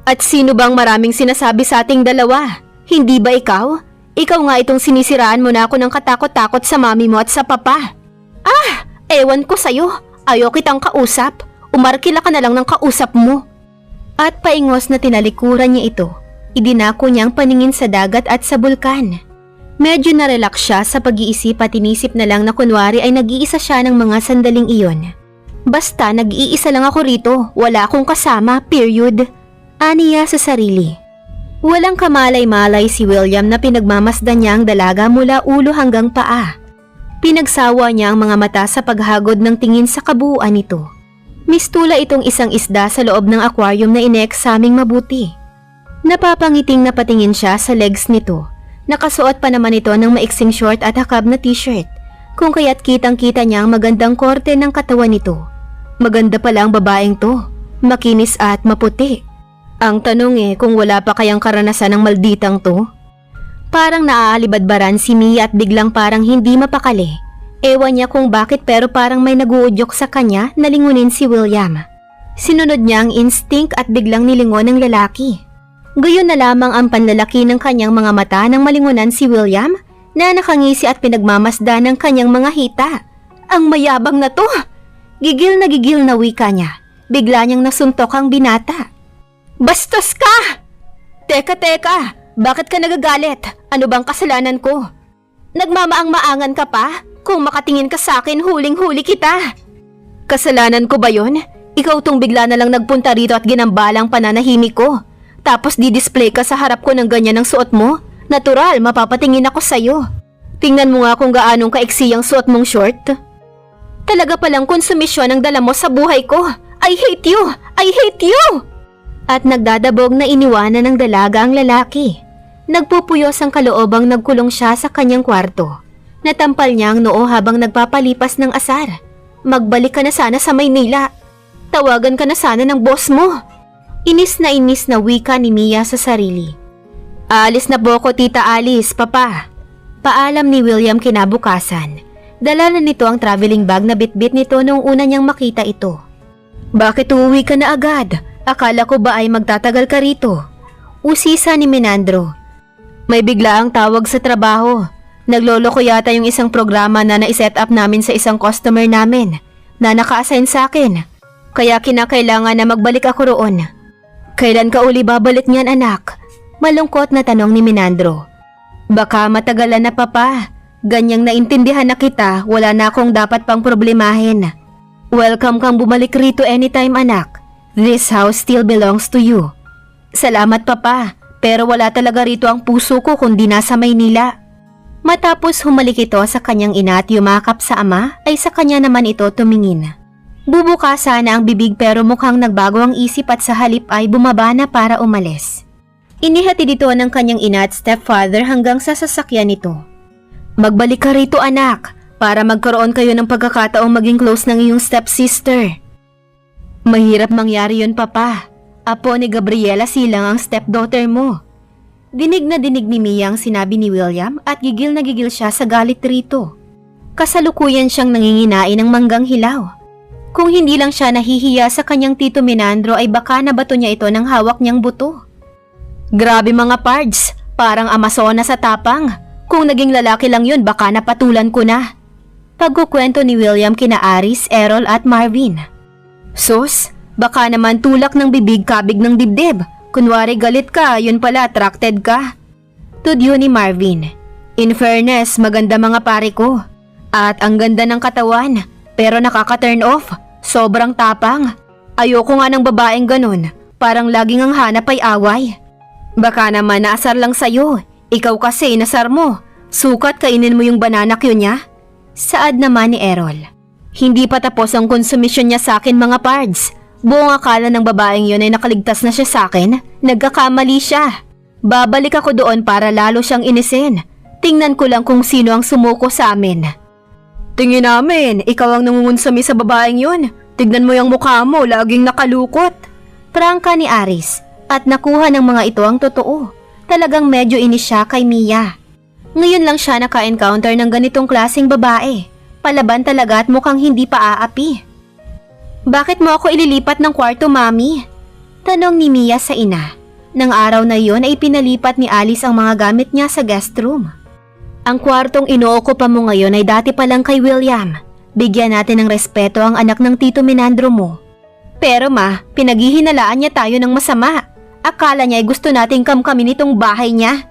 At sino bang maraming sinasabi sa ating dalawa? Hindi ba ikaw? Ikaw nga itong sinisiraan mo na ako ng katakot-takot sa mami mo at sa papa. Ah! Ewan ko sa'yo. Ayaw kitang kausap. Umarkila ka na lang ng kausap mo. At paingos na tinalikuran niya ito. Idinako niyang paningin sa dagat at sa bulkan. Medyo narelax siya sa pag-iisip at inisip na lang na kunwari ay nag-iisa siya ng mga sandaling iyon. Basta nag-iisa lang ako rito. Wala akong kasama, period. Aniya sa sarili. Walang kamalay-malay si William na pinagmamasdan niya ang dalaga mula ulo hanggang paa. Pinagsawa niya ang mga mata sa paghagod ng tingin sa kabuuan nito. Mistula itong isang isda sa loob ng aquarium na ine-examing mabuti. Napapangiting napatingin siya sa legs nito. Nakasuot pa naman ito ng maiksing short at hakab na t-shirt, kung kaya't kitang-kita niya ang magandang korte ng katawan nito. Maganda pala ang babaeng to, makinis at maputi. Ang tanong kung wala pa kayang karanasan ng malditang to? Parang naaalibadbaran si Mia at biglang parang hindi mapakali. Ewan niya kung bakit pero parang may naguudyok sa kanya na lingunin si William. Sinunod niya ang instinct at biglang nilingon ng lalaki. Gayon na lamang ang panlalaki ng kanyang mga mata nang malingunan si William na nakangisi at pinagmamasda ng kanyang mga hita. Ang mayabang na to! Gigil na wika niya. Bigla niyang nasuntok ang binata. Bastos ka! Teka! Bakit ka nagagalit? Ano bang kasalanan ko? Nagmamaang-maangan ka pa? Kung makatingin ka sa akin, huling-huli kita. Kasalanan ko ba yon? Ikaw tong bigla na lang nagpunta rito at ginambalang pananahimik ko. Tapos di-display ka sa harap ko ng ganyan ang suot mo? Natural, mapapatingin ako sa'yo. Tingnan mo nga kung gaanong kaiksi ang suot mong short. Talaga palang konsumisyon ang dala mo sa buhay ko. I hate you! I hate you! At nagdadabog na iniwanan ng dalaga ang lalaki. Nagpupuyos ang kaloobang nagkulong siya sa kanyang kwarto. Natampal niya ang noo habang nagpapalipas ng asar. Magbalik ka na sana sa Maynila. Tawagan ka na sana ng boss mo. Inis na wika ni Mia sa sarili. Alis na po ko, Tita Alice, Papa. Paalam ni William kinabukasan. Dala na nito ang traveling bag na bitbit nito noong una niyang makita ito. Bakit uuwi ka na agad? Akala ko ba ay magtatagal ka rito? Usisa ni Menandro. May bigla ang tawag sa trabaho. Naglolo ko yata yung isang programa na naiset up namin sa isang customer namin na naka-assign sa akin. Kaya kinakailangan na magbalik ako roon. Kailan ka uli babalik niyan, anak? Malungkot na tanong ni Menandro. Baka matagalan na, Papa. Ganyang naintindihan na kita, wala na akong dapat pang problemahin. Welcome kang bumalik rito anytime, anak. This house still belongs to you. Salamat, Papa, pero wala talaga rito ang puso ko kundi nasa Maynila. Matapos humalik ito sa kanyang ina at yumakap sa ama, ay sa kanya naman ito tumingin. Bubuka sana ang bibig pero mukhang nagbago ang isip at sa halip ay bumaba na para umalis. Inihatid ito ng kanyang ina at stepfather hanggang sa sasakyan nito. Magbalik ka rito, anak, para magkaroon kayo ng pagkakataong maging close ng iyong stepsister. Mahirap mangyari yun, Papa. Apo ni Gabriela silang ang stepdaughter mo. Dinig na dinig ni Mia ang sinabi ni William at gigil na gigil siya sa galit rito. Kasalukuyan siyang nanginginain ng manggang hilaw. Kung hindi lang siya nahihiya sa kanyang tito Menandro ay baka nabato niya ito ng hawak niyang buto. Grabe mga pards, parang Amazona sa tapang. Kung naging lalaki lang yun baka napatulan ko na. Pagkukwento ni William kina Aris, Errol at Marvin. Sus, baka naman tulak ng bibig kabig ng dibdib. Kunwari galit ka, yun pala attracted ka. Tudyo ni Marvin. In fairness, maganda mga pare ko. At ang ganda ng katawan, pero nakaka-turn off. Sobrang tapang. Ayoko nga ng babaeng ganun. Parang laging ang hanap ay away. Baka naman naasar lang sa'yo. Ikaw kasi nasar mo. Sukat kainin mo yung banana cue niya. Saad naman ni Errol. Hindi pa tapos ang konsumisyon niya sa akin mga pards. Buong akala ng babaeng yun ay nakaligtas na siya sa akin. Nagkakamali siya. Babalik ako doon para lalo siyang inisin. Tingnan ko lang kung sino ang sumuko sa amin. Tingin namin, ikaw ang nangungunsami sa babaeng yun. Tignan mo yung mukha mo, laging nakalukot. Prangka ni Aris at nakuha ng mga ito ang totoo. Talagang medyo inis siya kay Mia. Ngayon lang siya naka-encounter ng ganitong klaseng babae. Palaban talaga at mukhang hindi pa aapi. Bakit mo ako ililipat ng kwarto, Mami? Tanong ni Mia sa ina. Nang araw na yon ay pinalipat ni Alice ang mga gamit niya sa guest room. Ang kwartong inookupa mo ngayon ay dati pa lang kay William. Bigyan natin ng respeto ang anak ng Tito Menandro mo. Pero ma, pinaghihinalaan niya tayo ng masama. Akala niya ay gusto nating kamkamin itong bahay niya.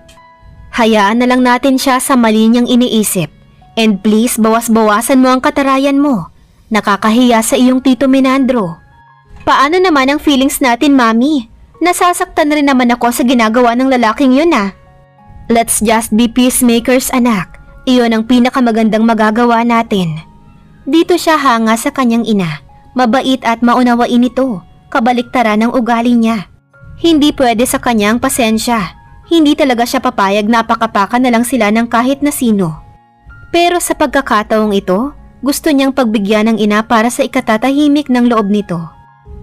Hayaan na lang natin siya sa mali niyang iniisip. And please, bawas-bawasan mo ang katarayan mo. Nakakahiya sa iyong Tito Menandro. Paano naman ang feelings natin, Mami? Nasasaktan rin naman ako sa ginagawa ng lalaking yun ah. Let's just be peacemakers, anak. Iyon ang pinakamagandang magagawa natin. Dito siya hanga sa kanyang ina. Mabait at maunawain ito, kabaliktaran ng ugali niya. Hindi pwede sa kanyang pasensya. Hindi talaga siya papayag na apakapakan na lang sila ng kahit na sino. Pero sa pagkakataong ito, gusto niyang pagbigyan ng ina para sa ikatatahimik ng loob nito.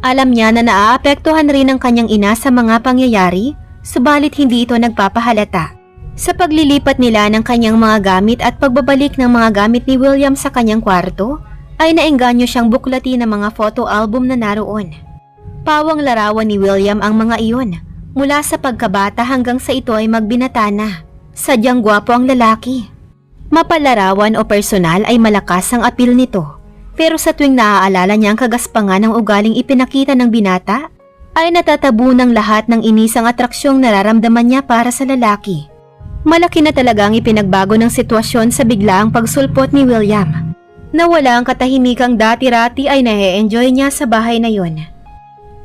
Alam niya na naaapektuhan rin ang kanyang ina sa mga pangyayari, subalit hindi ito nagpapahalata. Sa paglilipat nila ng kanyang mga gamit at pagbabalik ng mga gamit ni William sa kanyang kwarto, ay naengganyo siyang buklatin ng mga photo album na naroon. Pawang larawan ni William ang mga iyon, mula sa pagkabata hanggang sa ito ay magbinata na. Sadyang gwapo ang lalaki. Mapalarawan o personal ay malakas ang apil nito, pero sa tuwing naaalala niya ang kagaspangan ng ugaling ipinakita ng binata, ay natatabu ng lahat ng inisang atraksyong nararamdaman niya para sa lalaki. Malaki na talagang ipinagbago ng sitwasyon sa biglaang pagsulpot ni William. Nawala ang katahimikang dati-rati ay nae-enjoy niya sa bahay na yon.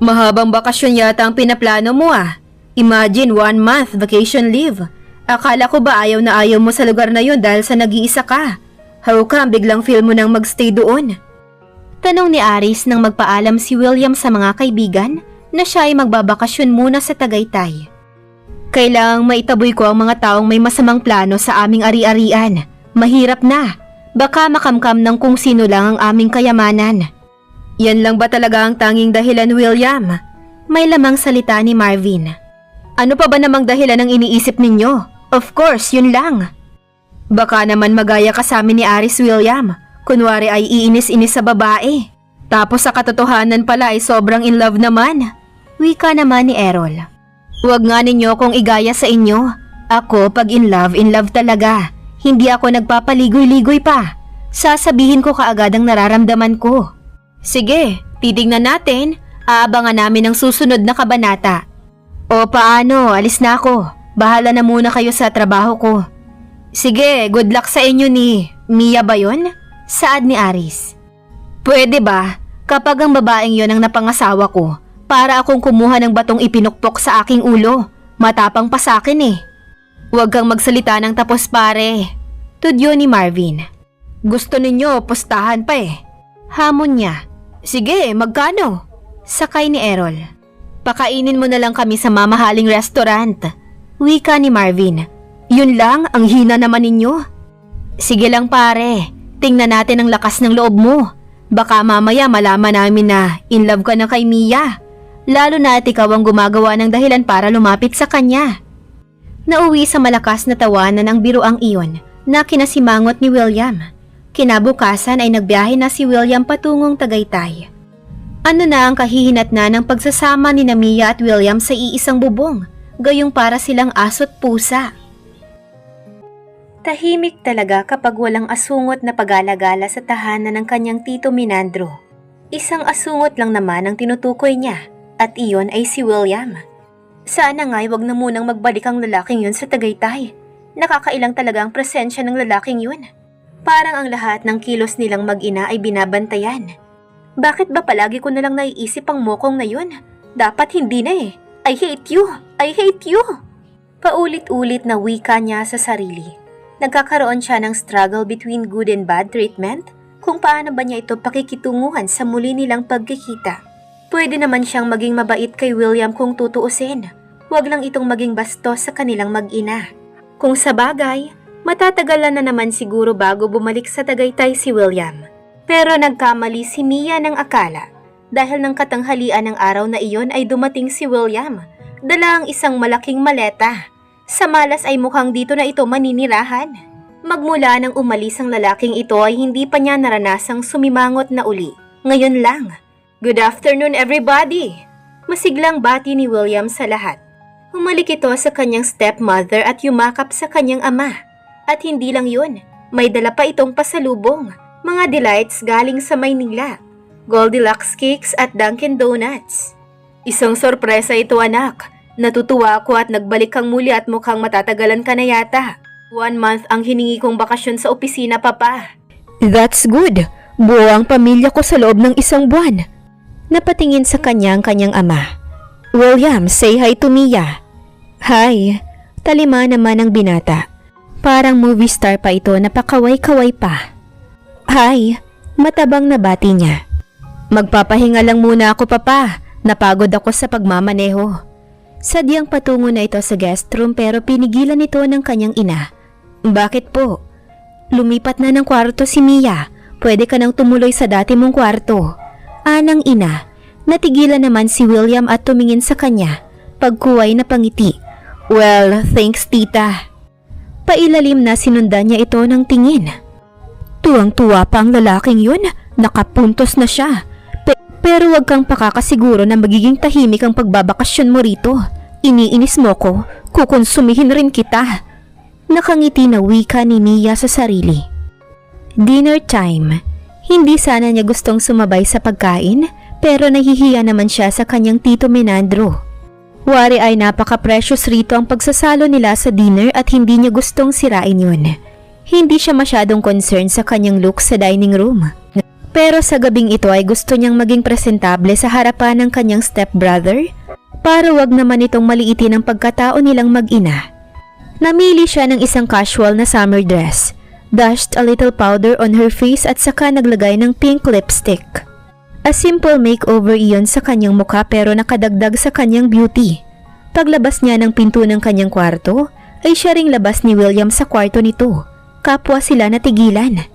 Mahabang bakasyon yata ang pinaplano mo ah. Imagine 1 month vacation leave. Akala ko ba ayaw na ayaw mo sa lugar na yon dahil sa nag-iisa ka? How come biglang feel mo nang magstay doon? Tanong ni Aris nang magpaalam si William sa mga kaibigan na siya ay magbabakasyon muna sa Tagaytay. Kailangang maitaboy ko ang mga taong may masamang plano sa aming ari-arian. Mahirap na. Baka makamkam ng kung sino lang ang aming kayamanan. Yan lang ba talaga ang tanging dahilan, William? May lamang salita ni Marvin. Ano pa ba namang dahilan ang iniisip ninyo? Of course, yun lang. Baka naman magaya ka sa amin ni Aris, William. Kunwari ay iinis-inis sa babae. Tapos sa katotohanan pala ay sobrang in love naman. Wika naman ni Errol. Huwag nga ninyo kong igaya sa inyo. Ako pag in love talaga. Hindi ako nagpapaligoy-ligoy pa. Sasabihin ko kaagad ang nararamdaman ko. Sige, titignan natin. Aabangan namin ang susunod na kabanata. O paano, alis na ako. Bahala na muna kayo sa trabaho ko. Sige, good luck sa inyo ni Mia ba yun? Saad ni Aris. Pwede ba, kapag ang babaeng yon ang napangasawa ko, para akong kumuha ng batong ipinukpok sa aking ulo. Matapang pa sa akin eh. Huwag kang magsalita ng tapos pare. Tudyo ni Marvin. Gusto ninyo, pustahan pa eh. Hamon niya. Sige, magkano? Sakay ni Errol. Pakainin mo na lang kami sa mamahaling restaurant. Wika ni Marvin. Yun lang, ang hina naman ninyo. Sige lang pare, tingnan natin ang lakas ng loob mo. Baka mamaya malaman namin na in love ka na kay Mia. Lalo na at ikaw ang gumagawa ng dahilan para lumapit sa kanya. Nauwi sa malakas na tawanan ang biruang iyon na kinasimangot ni William. Kinabukasan ay nagbiyahe na si William patungong Tagaytay. Ano na ang kahihinatnan ng pagsasama ni Mia at William sa iisang bubong, gayong para silang aso't pusa. Tahimik talaga kapag walang asungot na pag-alagala sa tahanan ng kanyang tito Minandro. Isang asungot lang naman ang tinutukoy niya. At iyon ay si William. Sana nga'y wag na munang magbalik ang lalaking yun sa Tagaytay. Nakakailang talaga ang presensya ng lalaking yun. Parang ang lahat ng kilos nilang mag-ina ay binabantayan. Bakit ba palagi ko nalang naiisip ang mokong na yun? Dapat hindi na eh. I hate you! I hate you! Paulit-ulit na wika niya sa sarili. Nagkakaroon siya ng struggle between good and bad treatment kung paano ba niya ito pakikitunguhan sa muli nilang pagkikita. Pwede naman siyang maging mabait kay William kung tutuusin. Huwag lang itong maging bastos sa kanilang mag-ina. Kung sa bagay, matatagalan na naman siguro bago bumalik sa Tagaytay si William. Pero nagkamali si Mia ng akala. Dahil ng katanghalian ng araw na iyon ay dumating si William. Dala ang isang malaking maleta. Sa malas ay mukhang dito na ito maninirahan. Magmula nang umalis ang lalaking ito ay hindi pa niya naranasang sumimangot na uli. Ngayon lang. Good afternoon everybody! Masiglang bati ni William sa lahat. Humalik ito sa kanyang stepmother at yumakap sa kanyang ama. At hindi lang yun, may dala pa itong pasalubong. Mga delights galing sa Maynila. Goldilocks cakes at Dunkin Donuts. Isang sorpresa ito anak. Natutuwa ako at nagbalik kang muli at mukhang matatagalan ka na yata. 1 month ang hiningi kong bakasyon sa opisina papa. That's good. Buo ang pamilya ko sa loob ng 1 buwan. Napatingin sa kanyang ama. William, say hi to Mia. Hi. Talima naman ang binata. Parang movie star pa ito na pakaway-kaway pa. Hi, matabang na bati niya. Magpapahinga lang muna ako, papa. Napagod ako sa pagmamaneho. Sadyang patungo na ito sa guest room pero pinigilan ito ng kanyang ina. Bakit po? Lumipat na ng kwarto si Mia. Pwede ka nang tumuloy sa dati mong kwarto. Anang ina. Natigilan naman si William at tumingin sa kanya. Pagkuway na pangiti. Well, thanks tita. Pailalim na sinundan niya ito ng tingin. Tuwang-tuwa pa ang lalaking yun. Nakapuntos na siya. Pero wag kang pakakasiguro na magiging tahimik ang pagbabakasyon mo rito. Iniinis mo ko, kukonsumihin rin kita. Nakangiti na wika ni Mia sa sarili. Dinner time. Hindi sana niya gustong sumabay sa pagkain, pero nahihiya naman siya sa kanyang tito Menandro. Wari ay napaka-precious rito ang pagsasalo nila sa dinner at hindi niya gustong sirain yun. Hindi siya masyadong concerned sa kanyang look sa dining room. Pero sa gabing ito ay gusto niyang maging presentable sa harapan ng kanyang stepbrother para wag naman itong maliitin ang pagkatao nilang mag-ina. Namili siya ng isang casual na summer dress, dashed a little powder on her face at saka naglagay ng pink lipstick. A simple makeover iyon sa kanyang mukha pero nakadagdag sa kanyang beauty. Paglabas niya ng pinto ng kanyang kwarto ay siya ring labas ni William sa kwarto nito. Kapwa sila natigilan.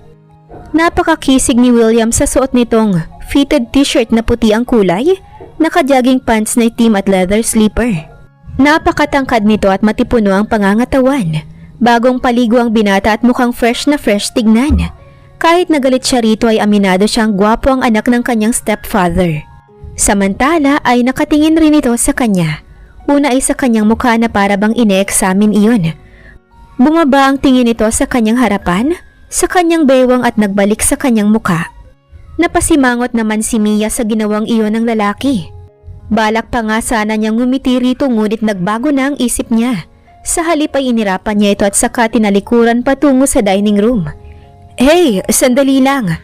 Napakakisig ni William sa suot nitong fitted t-shirt na puti ang kulay, naka-jogging pants na itim at leather slipper. Napakatangkad nito at matipuno ang pangangatawan. Bagong paligo ang binata at mukhang fresh na fresh tignan. Kahit nagalit siya rito ay aminado siyang gwapo ang anak ng kanyang stepfather. Samantala ay nakatingin rin ito sa kanya. Una ay sa kanyang mukha na para bang ine-examine iyon. Bumaba ang tingin ito sa kanyang harapan, sa kanyang bewang at nagbalik sa kanyang mukha. Napasimangot naman si Mia sa ginawang iyon ng lalaki. Balak pa nga sana niyang ngumiti rito ngunit nagbago na ang isip niya. Sa halip ay inirapan niya ito at saka tinalikuran patungo sa dining room. Hey, sandali lang.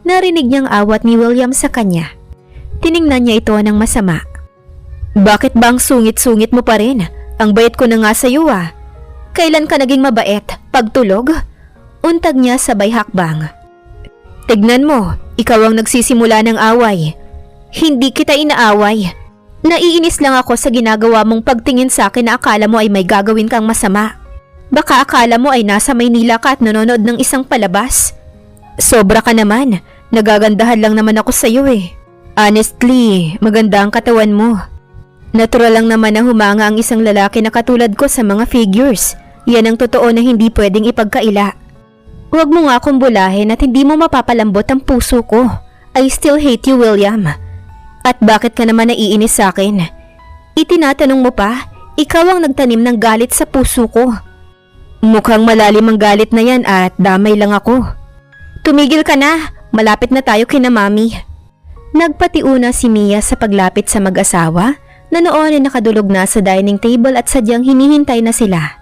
Narinig niyang awat ni William sa kanya. Tiningnan niya ito ng masama. Bakit ba ang sungit-sungit mo pa rin? Ang bait ko na nga sa'yo ah. Kailan ka naging mabait? Pagtulog? Untag niya sabay hakbang. Tignan mo, ikaw ang nagsisimula ng away. Hindi kita inaaway. Naiinis lang ako sa ginagawa mong pagtingin sa akin na akala mo ay may gagawin kang masama. Baka akala mo ay nasa Maynila ka at nanonood ng isang palabas. Sobra ka naman, nagagandahan lang naman ako sa iyo eh. Honestly, maganda ang katawan mo. Natural lang naman na humanga ang isang lalaki na katulad ko sa mga figures. Yan ang totoo na hindi pwedeng ipagkaila. Huwag mo nga akong bulahin at hindi mo mapapalambot ang puso ko. I still hate you, William. At bakit ka naman naiinis sa akin? Itinatanong mo pa, ikaw ang nagtanim ng galit sa puso ko. Mukhang malalim ang galit na yan at damay lang ako. Tumigil ka na, malapit na tayo kina mami. Nagpatiuna si Mia sa paglapit sa mag-asawa na noon ay nakadulog na sa dining table at sadyang hinihintay na sila.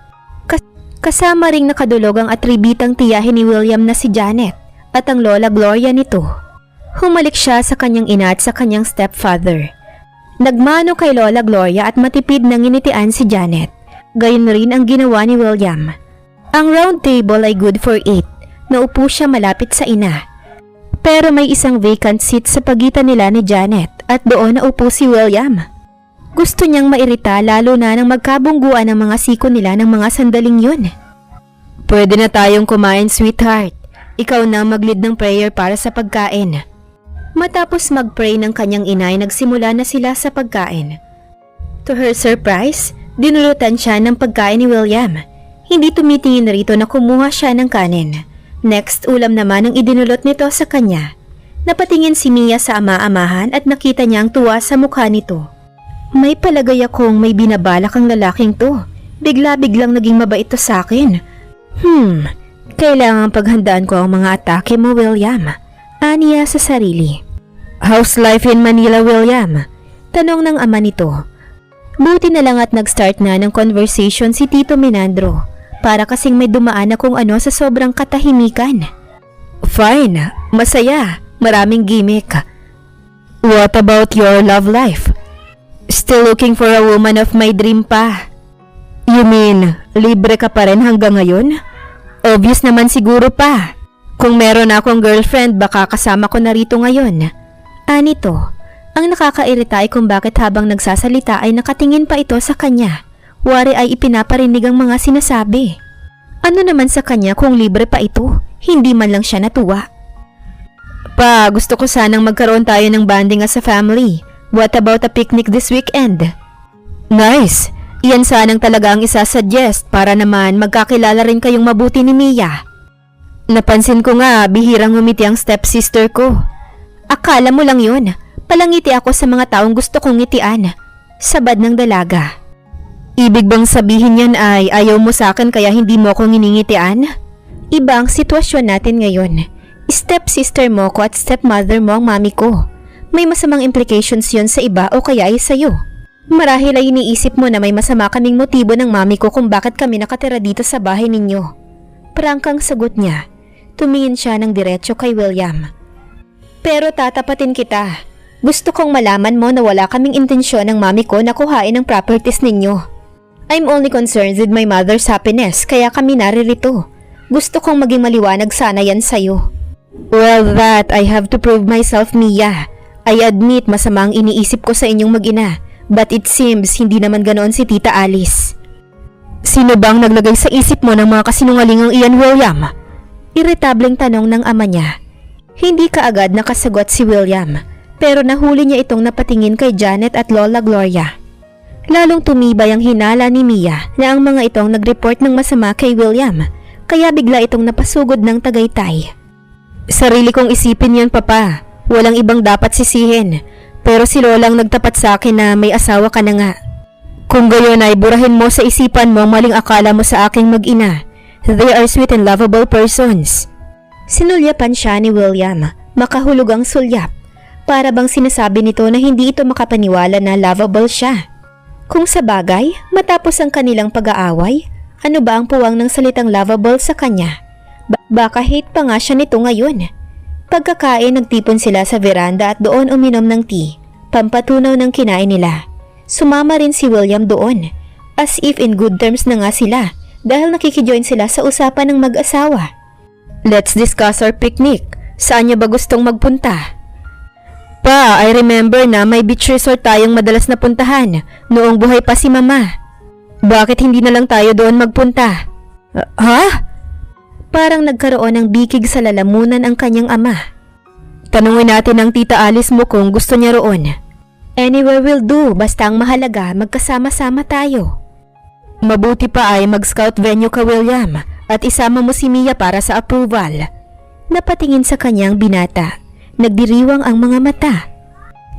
Kasama ring nakadulog ang atribitang tiyahin ni William na si Janet at ang lola Gloria nito. Humalik siya sa kanyang ina at sa kanyang stepfather. Nagmano kay Lola Gloria at matipid na nginitian si Janet. Gayon rin ang ginawa ni William. Ang round table ay good for 8. Naupo siya malapit sa ina. Pero may isang vacant seat sa pagitan nila ni Janet at doon naupo si William. Gusto niyang mairita lalo na nang magkabungguan ang mga siko nila ng mga sandaling yun. Pwede na tayong kumain, sweetheart. Ikaw na mag-lead ng prayer para sa pagkain. Matapos mag-pray ng kanyang ina ay nagsimula na sila sa pagkain. To her surprise, dinulutan siya ng pagkain ni William. Hindi tumitingin rito na kumuha siya ng kanin. Next, ulam naman ang idinulot nito sa kanya. Napatingin si Mia sa ama-amahan at nakita niya ang tuwa sa mukha nito. May palagay akong may binabalak ang lalaking to. Bigla-biglang naging mabait to sa akin. Kailangan paghandaan ko ang mga atake mo, William. Aniya sa sarili. How's life in Manila, William? Tanong ng ama nito. Buti na lang at nag-start na ng conversation si Tito Menandro para kasing may dumaan na kung ano sa sobrang katahimikan. Fine, masaya, maraming gimmick. What about your love life? Still looking for a woman of my dream pa. You mean, libre ka pa rin hanggang ngayon? Obvious naman siguro pa. Kung meron akong girlfriend, baka kasama ko na rito ngayon. Anito, ang nakakairita ay kung bakit habang nagsasalita ay nakatingin pa ito sa kanya. Wari ay ipinaparinig ang mga sinasabi. Ano naman sa kanya kung libre pa ito? Hindi man lang siya natuwa. Pa, gusto ko sanang magkaroon tayo ng bonding as a family. What about a picnic this weekend? Nice! Iyan sanang talaga ang isasuggest para naman magkakilala rin kayong mabuti ni Mia. Napansin ko nga, bihirang ngumiti ang stepsister ko. Akala mo lang yun. Palangiti ako sa mga taong gusto kong ngitian. Sabad ng dalaga. Ibig bang sabihin yan ay ayaw mo sa akin kaya hindi mo ako nginingitian? Iba ang sitwasyon natin ngayon. Stepsister mo ko at stepmother mo ang mami ko. May masamang implications yun sa iba o kaya ay sa'yo. Marahil ay iniisip mo na may masama kaming motibo ng mami ko kung bakit kami nakatira dito sa bahay ninyo. Prangkang sagot niya. Tumingin siya ng diretso kay William. Pero tatapatin kita. Gusto kong malaman mo na wala kaming intensyon ng mami ko na kuhain ang properties ninyo. I'm only concerned with my mother's happiness kaya kami naririto. Gusto kong maging maliwanag sana yan sa'yo. Well, that I have to prove myself, Mia. I admit masama ang iniisip ko sa inyong mag-ina, but it seems hindi naman ganoon si Tita Alice. Sino bang naglagay sa isip mo ng mga kasinungalingang iyan, William? Irritableng tanong ng ama niya. Hindi kaagad nakasagot si William, pero nahuli niya itong napatingin kay Janet at Lola Gloria. Lalong tumibay ang hinala ni Mia na ang mga itong nag-report ng masama kay William, kaya bigla itong napasugod ng Tagaytay. Sarili kong isipin yan, Papa. Walang ibang dapat sisihin. Pero si Lolang nagtapat sa akin na may asawa ka na nga. Kung gayon ay burahin mo sa isipan mo ang maling akala mo sa aking mag-ina. They are sweet and lovable persons. Sinulyapan siya ni William. Makahulog ang sulyap. Para bang sinasabi nito na hindi ito makapaniwala na lovable siya. Kung sa bagay, matapos ang kanilang pag-aaway, ano ba ang puwang ng salitang lovable sa kanya? Baka hate pa nga siya nito ngayon. Pagkakain, nagtipon sila sa veranda at doon uminom ng tea, pampatunaw ng kinain nila. Sumama rin si William doon, as if in good terms na nga sila dahil nakikijoin sila sa usapan ng mag-asawa. Let's discuss our picnic. Saan niyo ba gustong magpunta? Pa, I remember na may beach resort tayong madalas na puntahan noong buhay pa si Mama. Bakit hindi na lang tayo doon magpunta? Ha? Parang nagkaroon ng bikig sa lalamunan ang kanyang ama. Tanungin natin ang Tita Alice mo kung gusto niya roon. Anywhere will do, basta ang mahalaga magkasama-sama tayo. Mabuti pa ay mag-scout venue ka, William, at isama mo si Mia para sa approval. Napatingin sa kanyang binata. Nagdiriwang ang mga mata.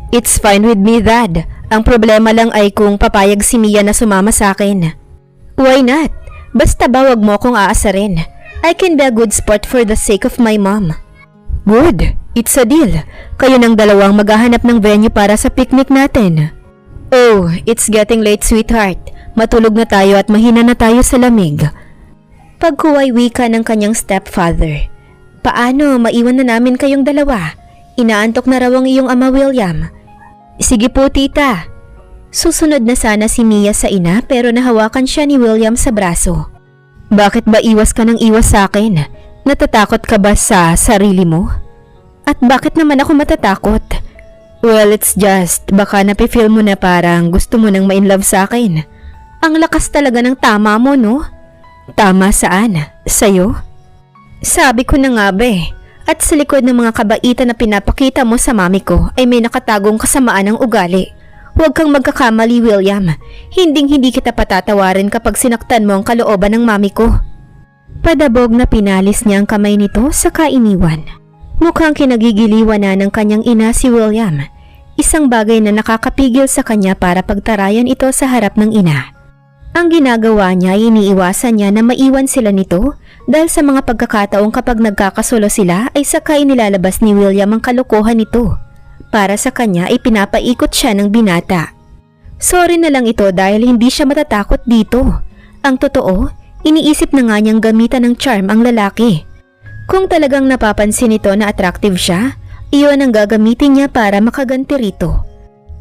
It's fine with me, Dad. Ang problema lang ay kung papayag si Mia na sumama sa akin. Why not? Basta ba wag mo akong aasarin. I can be a good sport for the sake of my mom. Good. It's a deal. Kayo ng dalawang maghahanap ng venue para sa picnic natin. Oh, it's getting late, sweetheart. Matulog na tayo at mahina na tayo sa lamig. Pagkuway wika ng kanyang stepfather. Paano, maiwan na namin kayong dalawa? Inaantok na raw ang iyong ama, William. Sige po, tita. Susunod na sana si Mia sa ina pero nahawakan siya ni William sa braso. Bakit ba iwas ka ng iwas sa akin? Natatakot ka ba sa sarili mo? At bakit naman ako matatakot? Well, it's just baka napifeel mo na parang gusto mo nang ma-inlove sa akin. Ang lakas talaga ng tama mo, no? Tama saan? Sa'yo? Sabi ko na nga ba eh. At sa likod ng mga kabaitan na pinapakita mo sa mami ko ay may nakatagong kasamaan ng ugali. Huwag kang magkakamali, William. Hinding-hindi kita patatawarin kapag sinaktan mo ang kalooban ng mami ko. Padabog na pinalis niya ang kamay nito sa kainiwan. Mukhang kinagigiliwan na ng kanyang ina si William. Isang bagay na nakakapigil sa kanya para pagtarayan ito sa harap ng ina. Ang ginagawa niya ay iniiwasan niya na maiwan sila nito dahil sa mga pagkakataong kapag nagkakasolo sila ay sakay nilalabas ni William ang kalokohan nito. Para sa kanya ay pinapaikot siya ng binata. Sorry na lang ito dahil hindi siya matatakot dito. Ang totoo, iniisip na nga niyang gamitan ng charm ang lalaki. Kung talagang napapansin nito na attractive siya, iyon ang gagamitin niya para makaganti rito.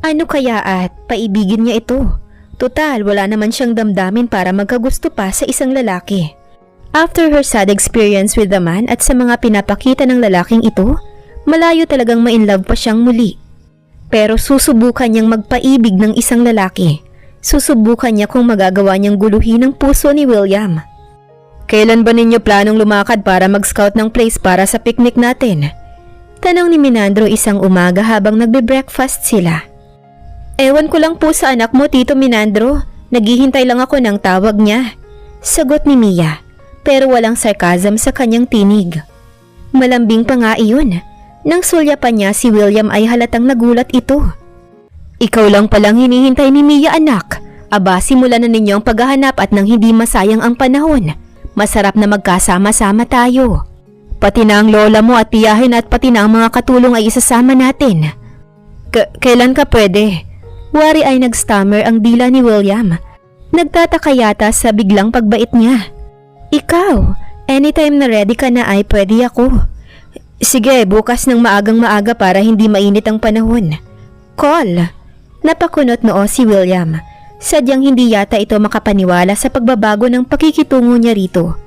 Ano kaya at paibigin niya ito? Total, wala naman siyang damdamin para magkagusto pa sa isang lalaki. After her sad experience with the man at sa mga pinapakita ng lalaking ito, malayo talagang ma-inlove pa siyang muli. Pero susubukan niyang magpaibig ng isang lalaki. Susubukan niya kung magagawa niyang guluhin ang puso ni William. Kailan ba ninyo planong lumakad para mag-scout ng place para sa picnic natin? Tanong ni Minandro isang umaga habang nagbe-breakfast sila. Ewan ko lang po sa anak mo, Tito Minandro. Naghihintay lang ako ng tawag niya. Sagot ni Mia, pero walang sarcasm sa kanyang tinig. Malambing pa nga iyon. Nang sulyapan niya si William ay halatang nagulat ito. Ikaw lang palang hinihintay ni Mia, anak. Aba, simulan na ninyo ang paghahanap at nang hindi masayang ang panahon. Masarap na magkasama-sama tayo. Pati na ang lola mo at tiyahin at pati na ang mga katulong ay isasama natin. Kailan ka pwede? Wari ay nag-stammer ang dila ni William. Nagtataka yata sa biglang pagbait niya. Ikaw, anytime na ready ka na ay pwede ako. Sige, bukas ng maagang-maaga para hindi mainit ang panahon. Call. Napakunot noo si William. Sadyang hindi yata ito makapaniwala sa pagbabago ng pakikitungo niya rito.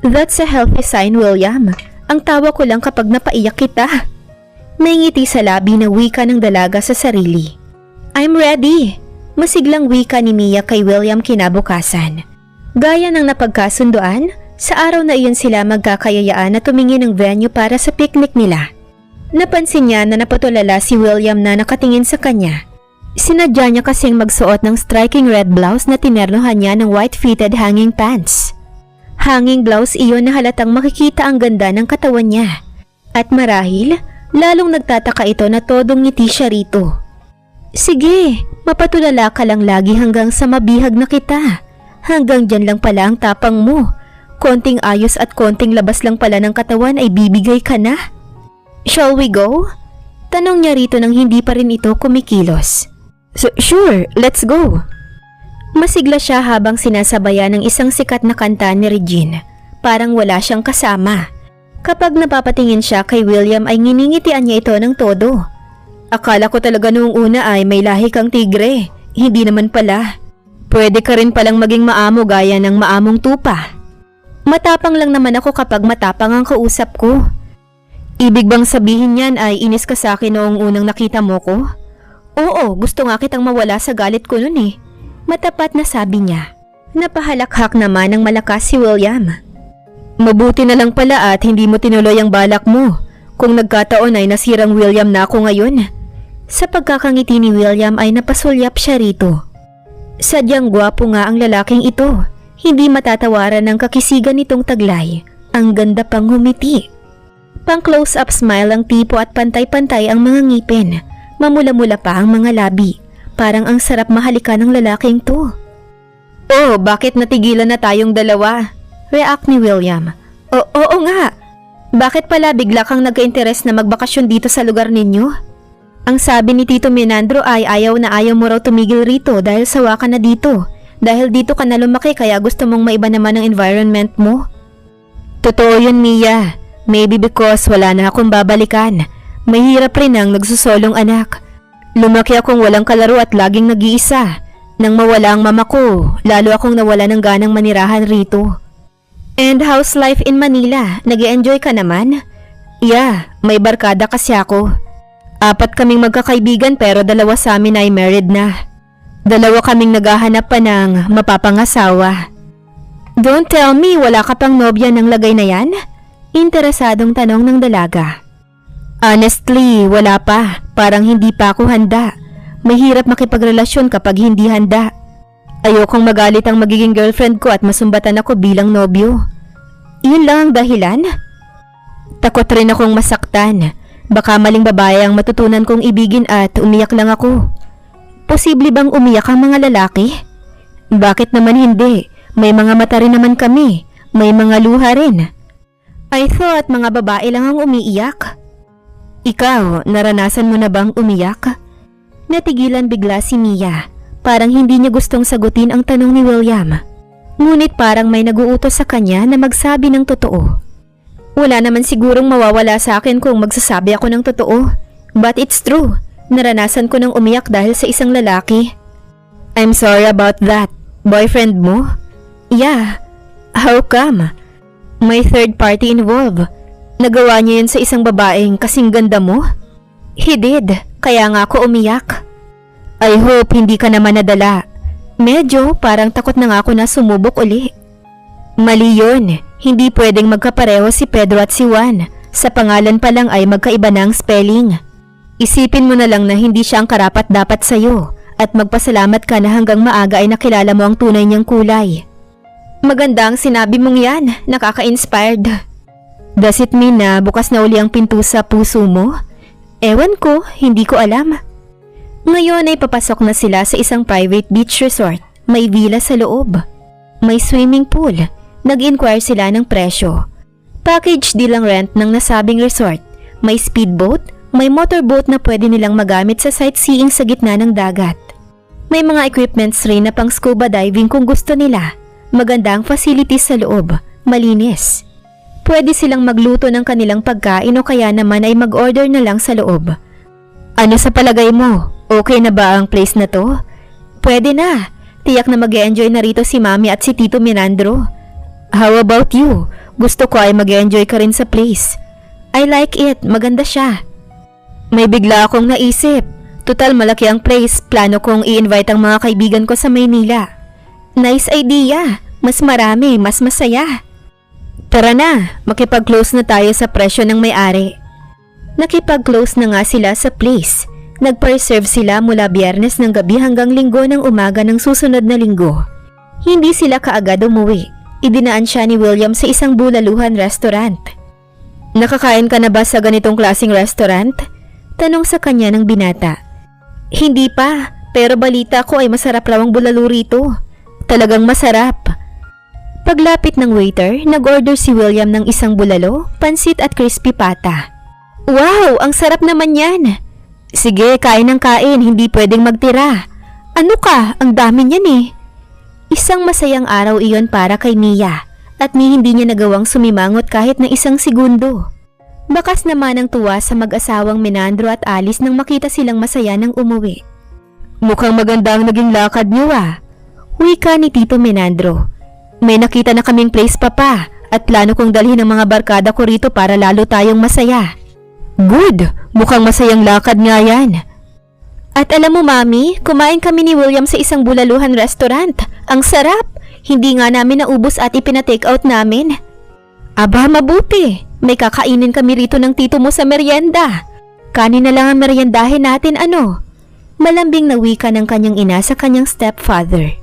That's a healthy sign, William. Ang tawa ko lang kapag napaiyak kita. May ngiti sa labi na wika ng dalaga sa sarili. I'm ready. Masiglang wika ni Mia kay William kinabukasan. Gaya ng napagkasunduan, sa araw na iyon sila magkakayayaan na tumingin ng venue para sa picnic nila. Napansin niya na napatulala si William na nakatingin sa kanya. Sinadya niya kasing magsuot ng striking red blouse na tinernohan niya ng white-fitted hanging pants. Hanging blouse iyon na halatang makikita ang ganda ng katawan niya. At marahil, lalong nagtataka ito na todong ngiti siya rito. Sige, mapatulala ka lang lagi hanggang sa mabihag na kita. Hanggang dyan lang pala ang tapang mo. Konting ayos at konting labas lang pala ng katawan ay bibigay ka na. Shall we go? Tanong niya rito nang hindi pa rin ito kumikilos. Sure, let's go. Masigla siya habang sinasabayan ng isang sikat na kanta ni Regine. Parang wala siyang kasama. Kapag napapatingin siya kay William ay nginingitian niya ito ng todo. Akala ko talaga noong una ay may lahi kang tigre. Hindi naman pala. Pwede ka rin palang maging maamo gaya ng maamong tupa. Matapang lang naman ako kapag matapang ang kausap ko. Ibig bang sabihin yan ay inis ka sa akin noong unang nakita mo ko? Oo, gusto nga kitang mawala sa galit ko nun eh. Matapat na sabi niya. Napahalakhak naman ng malakas si William. Mabuti na lang pala at hindi mo tinuloy ang balak mo. Kung nagkataon ay nasirang William na ako ngayon. Sa pagkakangiti ni William ay napasulyap siya rito. Sadyang gwapo nga ang lalaking ito. Hindi matatawaran ng kakisigan nitong taglay. Ang ganda pang humiti. Pang close-up smile ang tipo at pantay-pantay ang mga ngipin. Mamula-mula pa ang mga labi. Parang ang sarap mahalikan ng lalaking to. Oh, bakit natigilan na tayong dalawa? React ni William. Oo nga. Bakit pala bigla kang nagka-interes na magbakasyon dito sa lugar ninyo? Ang sabi ni Tito Minandro ay ayaw na ayaw mo raw tumigil rito dahil sawa ka na dito. Dahil dito ka na lumaki kaya gusto mong maiba naman ang environment mo. Totoo yun, Mia. Maybe because wala na akong babalikan. Mahirap rin ang nagsusolong anak. Lumaki akong walang kalaro at laging nag-iisa. Nang mawala ang mama ko, lalo akong nawala ng ganang manirahan rito. And how's life in Manila? Nag-e-enjoy ka naman? Yeah, may barkada kasi ako. 4 kaming magkakaibigan pero 2 sa amin ay married na. 2 kaming naghahanap pa ng mapapangasawa. Don't tell me wala ka pang nobya ng lagay na yan? Interesadong tanong ng dalaga. Honestly, wala pa. Parang hindi pa ako handa. Mahirap makipagrelasyon kapag hindi handa. Ayokong magalit ang magiging girlfriend ko at masumbatan ako bilang nobyo. Yun lang ang dahilan? Takot rin akong masaktan. Baka maling babae ang matutunan kong ibigin at umiyak lang ako. Posible bang umiyak ang mga lalaki? Bakit naman hindi? May mga mata rin naman kami. May mga luha rin. I thought mga babae lang ang umiiyak. Ikaw, naranasan mo na bang umiyak? Natigilan bigla si Mia. Parang hindi niya gustong sagutin ang tanong ni William. Ngunit parang may naguutos sa kanya na magsabi ng totoo. Wala naman sigurong mawawala sa akin kung magsasabi ako ng totoo. But it's true. Naranasan ko ng umiyak dahil sa isang lalaki. I'm sorry about that. Boyfriend mo? Yeah. How come? May third party involved. Nagawa niya yun sa isang babaeng kasing ganda mo? He did, kaya nga ako umiyak. I hope hindi ka naman nadala. Medyo parang takot na nga ako na sumubok uli. Mali yun, hindi pwedeng magkapareho si Pedro at si Juan. Sa pangalan pa lang ay magkaiba na ang spelling. Isipin mo na lang na hindi siya ang karapat-dapat sa'yo at magpasalamat ka na hanggang maaga ay nakilala mo ang tunay niyang kulay. Maganda ang sinabi mong yan, nakaka-inspired. Does it mean na bukas na uli ang pinto sa puso mo? Ewan ko, hindi ko alam. Ngayon ay papasok na sila sa isang private beach resort. May villa sa loob. May swimming pool. Nag-inquire sila ng presyo. Package deal ang rent ng nasabing resort. May speedboat, may motorboat na pwede nilang magamit sa sightseeing sa gitna ng dagat. May mga equipments rin na pang scuba diving kung gusto nila. Maganda ang facilities sa loob, malinis. Pwede silang magluto ng kanilang pagkain o kaya naman ay mag-order na lang sa loob. Ano sa palagay mo? Okay na ba ang place na to? Pwede na. Tiyak na mag-e-enjoy na rito si Mami at si Tito Menandro. How about you? Gusto ko ay mag-e-enjoy ka rin sa place. I like it. Maganda siya. May bigla akong naisip. Total malaki ang place. Plano kong i-invite ang mga kaibigan ko sa Maynila. Nice idea. Mas marami, mas masaya. Tara na, makipag-close na tayo sa presyo ng may-ari. Nakipag-close na nga sila sa place. Nagpa-reserve sila mula Biyernes ng gabi hanggang Linggo ng umaga ng susunod na linggo. Hindi sila kaagad umuwi. Idinaan siya ni William sa isang bulaluhan restaurant. Nakakain ka na ba sa ganitong klaseng restaurant? Tanong sa kanya ng binata. Hindi pa, pero balita ko ay masarap raw ang bulalo rito. Talagang masarap. Paglapit ng waiter, nag-order si William ng isang bulalo, pansit at crispy pata. Wow, ang sarap naman yan! Sige, kain ng kain, hindi pwedeng magtira. Ano ka? Ang dami niyan eh. Isang masayang araw iyon para kay Mia at hindi niya nagawang sumimangot kahit na isang segundo. Bakas naman ang tuwa sa mag-asawang Menandro at Alice nang makita silang masaya nang umuwi. Mukhang maganda ang naging lakad niyo ah. Wika ni Tito Menandro. May nakita na kaming place papa at plano kong dalhin ang mga barkada ko rito para lalo tayong masaya. Good! Mukhang masayang lakad nga yan. At alam mo Mami, kumain kami ni William sa isang bulaluhan restaurant. Ang sarap! Hindi nga namin naubos at ipina-take out namin. Aba, mabuti. May kakainin kami rito ng tito mo sa merienda. Kanin na lang ang meriendahin natin ano? Malambing na wika ng kanyang ina sa kanyang stepfather.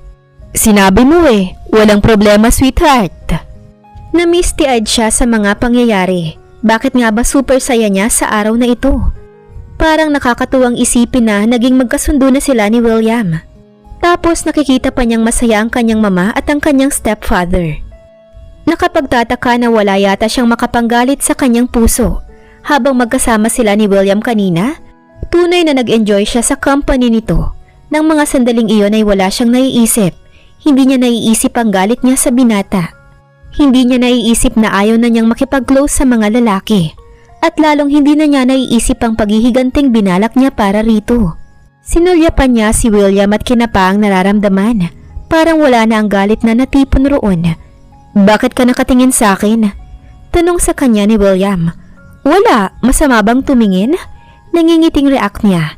Sinabi mo eh, walang problema sweetheart. Na-misty-eyed siya sa mga pangyayari. Bakit nga ba super saya niya sa araw na ito? Parang nakakatuwang isipin na naging magkasundo na sila ni William. Tapos nakikita pa niyang masaya ang kanyang mama at ang kanyang stepfather. Nakapagtataka na wala yata siyang makapanggalit sa kanyang puso. Habang magkasama sila ni William kanina, tunay na nag-enjoy siya sa company nito. Nang mga sandaling iyon ay wala siyang naiisip. Hindi niya naiisip ang galit niya sa binata. Hindi niya naiisip na ayaw na niyang makipag-close sa mga lalaki. At lalong hindi na niya naiisip ang paghihiganting binalak niya para rito. Sinulyapan niya si William at kinapa ang nararamdaman. Parang wala na ang galit na natipon roon. Bakit ka nakatingin sa akin? Tanong sa kanya ni William. Wala, masama bang tumingin? Nangingiting react niya.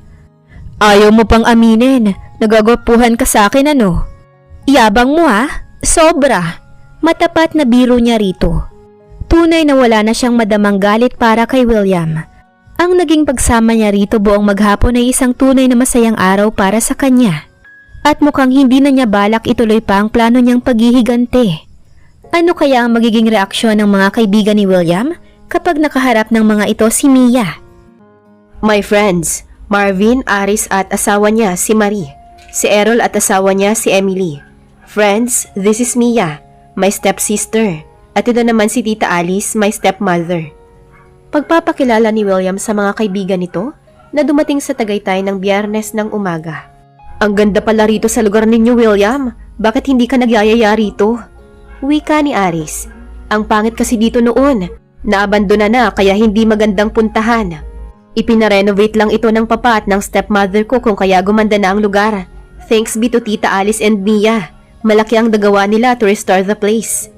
Ayaw mo pang aminin, nagagwapuhan ka sa akin ano? Yabang mo ha? Sobra. Matapat na biro niya rito. Tunay na wala na siyang madamang galit para kay William. Ang naging pagsama niya rito buong maghapon ay isang tunay na masayang araw para sa kanya. At mukhang hindi na niya balak ituloy pa ang plano niyang paghihigante. Ano kaya ang magiging reaksyon ng mga kaibigan ni William kapag nakaharap ng mga ito si Mia? My friends, Marvin, Aris at asawa niya si Marie. Si Errol at asawa niya si Emily. Friends, this is Mia, my stepsister. At ito naman si Tita Alice, my stepmother. Pagpapakilala ni William sa mga kaibigan nito na dumating sa Tagaytay ng Biyernes ng umaga. Ang ganda pala rito sa lugar ninyo, William. Bakit hindi ka nagyayaya rito? Wika ni Aris. Ang pangit kasi dito noon. Naabandona na kaya hindi magandang puntahan. Ipinarenovate lang ito ng papa at ng stepmother ko kung kaya gumanda na ang lugar. Thanks be to Tita Alice and Mia. Malaki ang nagawa nila to restore the place.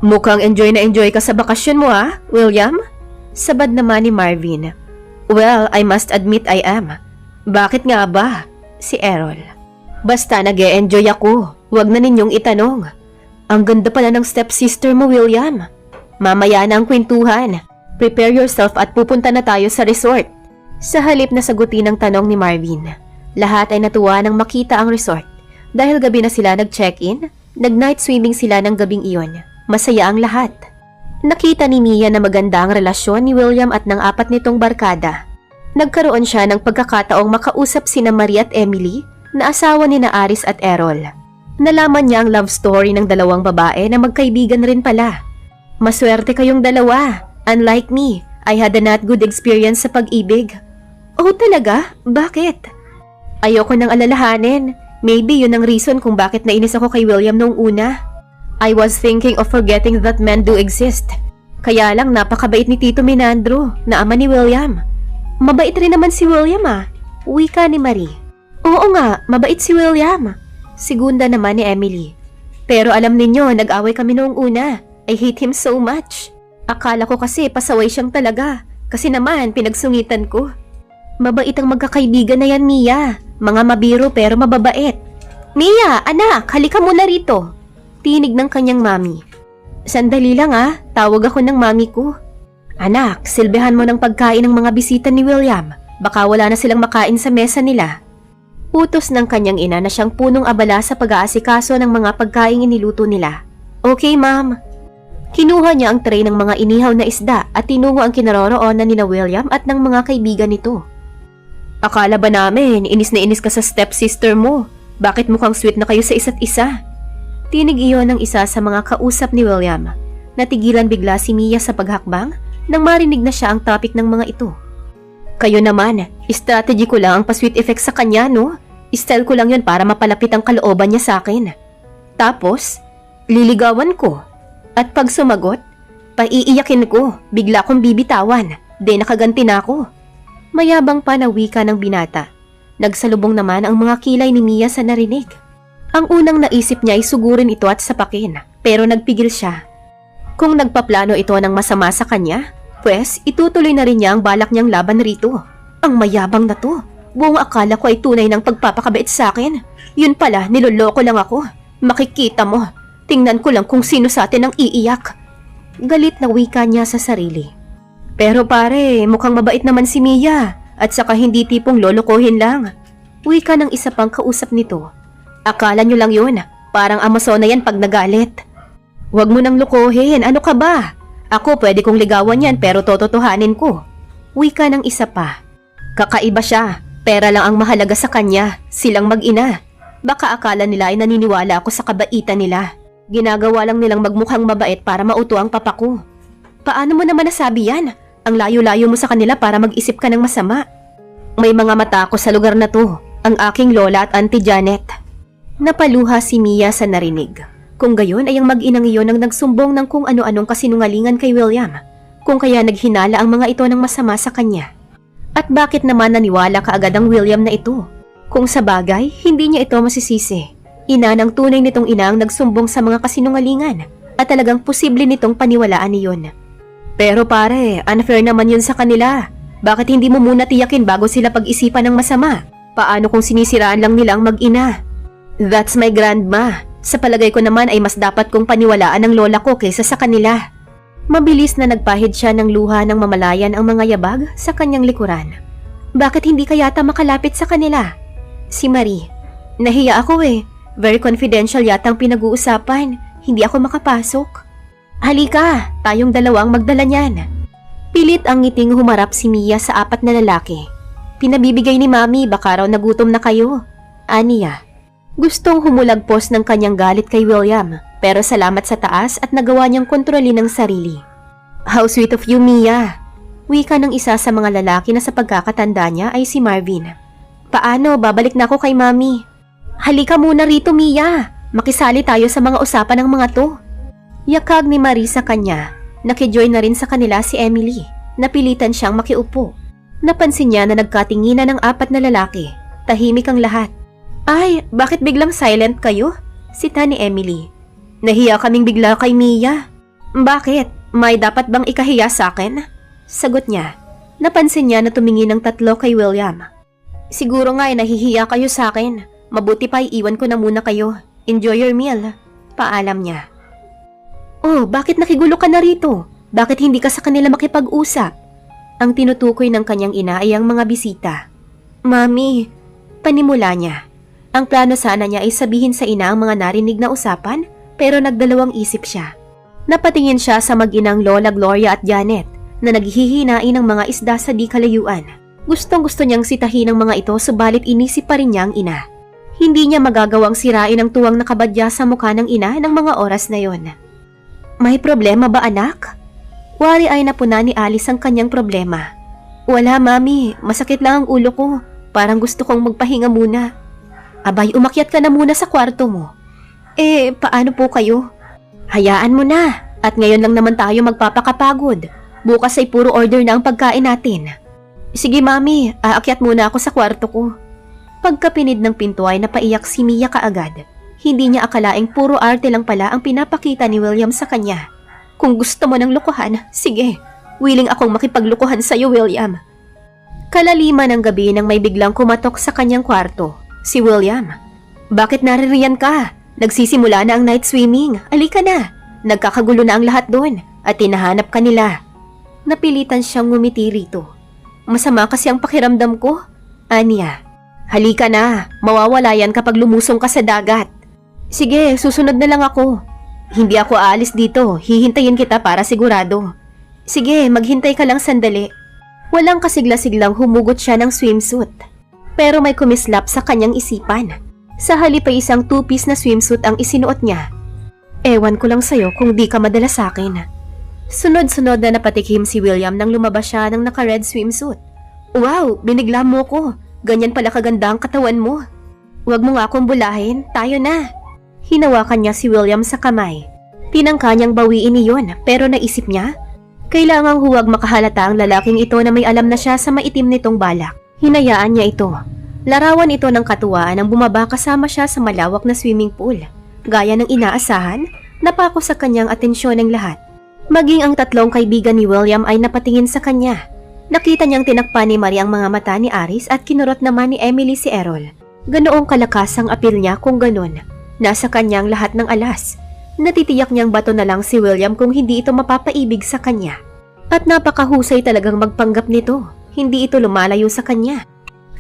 Mukhang enjoy ka sa bakasyon mo ha, William? Sabad naman ni Marvin. Well, I must admit I am. Bakit nga ba? Si Errol. Basta nag-e-enjoy ako, huwag na ninyong itanong. Ang ganda pala ng stepsister mo, William. Mamaya na ang kwentuhan. Prepare yourself at pupunta na tayo sa resort. Sa halip na sagutin ang tanong ni Marvin, lahat ay natuwa nang makita ang resort. Dahil gabi na sila nag-check-in, nag-night swimming sila ng gabing iyon. Masaya ang lahat. Nakita ni Mia na maganda ang relasyon ni William at ng apat nitong barkada. Nagkaroon siya ng pagkakataong makausap sina Marie at Emily na asawa ni na Aris at Errol. Nalaman niya ang love story ng dalawang babae na magkaibigan rin pala. Maswerte kayong dalawa. Unlike me, I had a not good experience sa pag-ibig. Oh talaga? Bakit? Ayoko nang alalahanin. Maybe yun ang reason kung bakit nainis ako kay William noong una. I was thinking of forgetting that men do exist. Kaya lang napakabait ni Tito Minandro na ama ni William. Mabait rin naman si William wika ni Marie. Oo nga, mabait si William. Segunda naman ni Emily. Pero alam ninyo, nag-away kami noong una. I hate him so much. Akala ko kasi pasaway siyang talaga. Kasi naman, pinagsungitan ko. Mabait ang magkakaibigan na yan, Mia. Mga mabiro pero mababait. Mia, anak, halika muna rito. Tinig ng kanyang mami. Sandali lang tawag ako ng mami ko. Anak, silbihan mo ng pagkain ng mga bisita ni William. Baka wala na silang makain sa mesa nila. Utos ng kanyang ina na siyang punong abala sa pag-aasikaso ng mga pagkain iniluto nila. Okay, ma'am. Kinuha niya ang tray ng mga inihaw na isda at tinungo ang kinaroroonan ni na William at ng mga kaibigan nito. Akala ba namin, inis na inis ka sa stepsister mo? Bakit mukhang sweet na kayo sa isa't isa? Tinig iyon ng isa sa mga kausap ni William. Natigilan bigla si Mia sa paghakbang nang marinig na siya ang topic ng mga ito. Kayo naman, strategy ko lang ang pa-sweet effect sa kanya, no? Style ko lang yun para mapalapit ang kalooban niya sa akin. Tapos, liligawan ko. At pag sumagot, paiiyakin ko, bigla kong bibitawan. De nakaganti na ako. Mayabang pa na wika ng binata. Nagsalubong naman ang mga kilay ni Mia sa narinig. Ang unang naisip niya ay sugurin ito at sapakin, pero nagpigil siya. Kung nagpaplano ito ng masama sa kanya, pues itutuloy na rin niya ang balak niyang laban rito. Ang mayabang na to. Buong akala ko ay tunay ng pagpapakabait sa akin. Yun pala, niloloko lang ako. Makikita mo. Tingnan ko lang kung sino sa atin ang iiyak. Galit na wika niya sa sarili. Pero pare, mukhang mabait naman si Mia. At saka hindi tipong lolokohin lang. Wika ng isa pang kausap nito. Akala nyo lang yun. Parang Amazona yan pag nagalit. Huwag mo nang lukohin. Ano ka ba? Ako pwede kong ligawan yan pero tototohanin ko. Wika ng isa pa. Kakaiba siya. Pera lang ang mahalaga sa kanya. Silang mag-ina. Baka akala nila ay naniniwala ako sa kabaitan nila. Ginagawa lang nilang magmukhang mabait para mauto ang papa ko. Paano mo naman nasabi yan? Ang layo-layo mo sa kanila para mag-isip ka ng masama. May mga mata ako sa lugar na to. Ang aking lola at Auntie Janet. Napaluha si Mia sa narinig. Kung gayon ay ang mag-inang iyon ang nagsumbong ng kung ano-anong kasinungalingan kay William. Kung kaya naghinala ang mga ito ng masama sa kanya. At bakit naman naniwala kaagad ang William na ito? Kung sa bagay, hindi niya ito masisisi. Ina ng tunay nitong ina ang nagsumbong sa mga kasinungalingan at talagang posible nitong paniwalaan niyon. Pero pare, unfair naman yun sa kanila. Bakit hindi mo muna tiyakin bago sila pag-isipan ng masama? Paano kung sinisiraan lang nila ang mag-ina? That's my grandma. Sa palagay ko naman ay mas dapat kong paniwalaan ng lola ko kaysa sa kanila. Mabilis na nagpahid siya ng luha ng mamalayan ang mga yabag sa kanyang likuran. Bakit hindi ka yata makalapit sa kanila? Si Marie. Nahiya ako Very confidential yata ang pinag-uusapan. Hindi ako makapasok. Halika, tayong dalawang magdala niyan. Pilit ang ngiting humarap si Mia sa apat na lalaki. Pinabibigay ni Mami, baka raw nagutom na kayo. Aniya. Gustong humulagpos ng kanyang galit kay William, pero salamat sa taas at nagawa niyang kontrolin ang sarili. How sweet of you, Mia. Wika ng isa sa mga lalaki na sa pagkakatanda niya ay si Marvin. Paano? Babalik na ako kay Mami. Halika muna rito, Mia. Makisali tayo sa mga usapan ng mga to. Yakag ni Marie sa kanya. Nakijoin na rin sa kanila si Emily. Napilitan siyang makiupo. Napansin niya na nagkatinginan ng apat na lalaki. Tahimik ang lahat. Ay, bakit biglang silent kayo? Sita ni Emily. Nahiya kaming bigla kay Mia. Bakit? May dapat bang ikahiya sa akin? Sagot niya. Napansin niya na tumingin ng tatlo kay William. Siguro nga ay nahihiya kayo sa akin. Mabuti pa iiwan ko na muna kayo. Enjoy your meal. Paalam niya. Oh, bakit nakigulo ka na rito? Bakit hindi ka sa kanila makipag-usap? Ang tinutukoy ng kanyang ina ay ang mga bisita. Mami, panimula niya. Ang plano sana niya ay sabihin sa ina ang mga narinig na usapan, pero nagdalawang isip siya. Napatingin siya sa mag-inang Lola Gloria at Janet na naghihinain ng mga isda sa di kalayuan. Gustong-gusto niyang sitahin ang mga ito, subalit inisip pa rin niya ang ina. Hindi niya magagawang sirain ang tuwang nakabadya sa mukha ng ina ng mga oras na yon. May problema ba, anak? Wari ay napuna ni Alice ang kanyang problema. Wala, mami. Masakit lang ang ulo ko. Parang gusto kong magpahinga muna. Abay, umakyat ka na muna sa kwarto mo. Paano po kayo? Hayaan mo na. At ngayon lang naman tayo magpapakapagod. Bukas ay puro order na ang pagkain natin. Sige, mami. Aakyat muna ako sa kwarto ko. Pagkapinid ng pinto ay napaiyak si Mia kaagad. Hindi niya akalaing puro arte lang pala ang pinapakita ni William sa kanya. Kung gusto mo ng lukuhan, sige. Willing akong makipaglukuhan sa'yo, William. Kalaliman ng gabi nang may biglang kumatok sa kanyang kwarto. Si William. Bakit naririyan ka? Nagsisimula na ang night swimming. Alika na. Nagkakagulo na ang lahat doon at tinahanap ka nila. Napilitan siyang ngumiti rito. Masama kasi ang pakiramdam ko. Aniya. Halika na. Mawawala yan kapag lumusong ka sa dagat. Sige, susunod na lang ako. Hindi ako aalis dito. Hihintayin kita para sigurado. Sige, maghintay ka lang sandali. Walang kasigla-siglang humugot siya ng swimsuit. Pero may kumislap sa kanyang isipan. Sa halip ay isang two-piece na swimsuit ang isinuot niya. Ewan ko lang sa'yo kung di ka madala sa'kin. Sunod-sunod na napatikim si William nang lumabas siya ng naka-red swimsuit. Wow, binigla mo ko. Ganyan pala kaganda ang katawan mo. Huwag mo nga akong bulahin, tayo na. Hinawakan niya si William sa kamay. Tinangka niyang bawiin iyon pero naisip niya, kailangang huwag makahalata ang lalaking ito na may alam na siya sa maitim nitong balak. Hinayaan niya ito. Larawan ito ng katuwaan nang bumaba kasama siya sa malawak na swimming pool. Gaya ng inaasahan, napako sa kanyang atensyon ng lahat. Maging ang tatlong kaibigan ni William ay napatingin sa kanya. Nakita niyang tinakpan ni Marie ang mga mata ni Aris at kinurot naman ni Emily si Errol. Ganoong kalakas ang apil niya kung ganon. Nasa kanyang lahat ng alas. Natitiyak niyang bato na lang si William kung hindi ito mapapaibig sa kanya. At napakahusay talagang magpanggap nito. Hindi ito lumalayo sa kanya.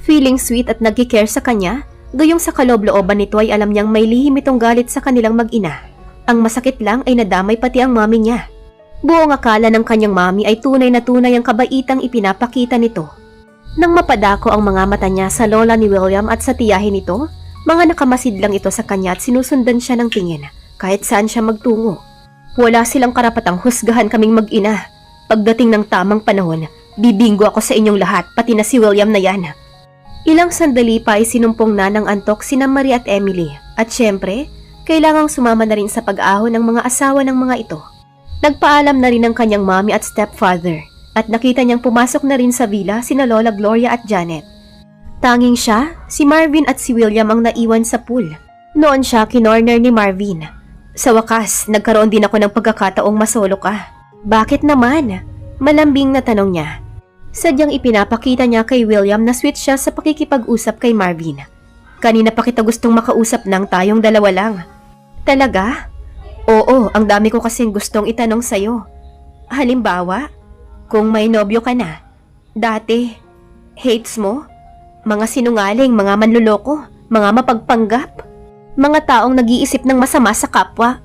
Feeling sweet at nagkikare sa kanya, gayong sa kaloob-looban nito ay alam niyang may lihim itong galit sa kanilang mag-ina. Ang masakit lang ay nadamay pati ang mami niya. Buong akala ng kanyang mami ay tunay na tunay ang kabaitang ipinapakita nito. Nang mapadako ang mga mata niya sa lola ni William at sa tiyahin nito, mga nakamasid lang ito sa kanya at sinusundan siya ng tingin kahit saan siya magtungo. Wala silang karapatang husgahan kaming mag-ina. Pagdating ng tamang panahon, bibinggo ako sa inyong lahat, pati na si William na yan. Ilang sandali pa ay sinumpong na ng antok sina Marie at Emily. At syempre, kailangang sumama na rin sa pag-ahon ng mga asawa ng mga ito. Nagpaalam na rin ang kanyang mommy at stepfather at nakita niyang pumasok na rin sa villa sina Lola Gloria at Janet. Tanging siya, si Marvin at si William ang naiwan sa pool. Noon siya kinorner ni Marvin. Sa wakas, nagkaroon din ako ng pagkakataong masolo ka. Bakit naman? Malambing na tanong niya. Sadyang ipinapakita niya kay William na sweet siya sa pakikipag-usap kay Marvin. Kanina pa kita gustong makausap ng tayong dalawa lang. Talaga? Oo, ang dami ko kasing gustong itanong sa'yo. Halimbawa, kung may nobyo ka na, dati, hates mo? Mga sinungaling, mga manluloko, mga mapagpanggap, mga taong nag-iisip ng masama sa kapwa.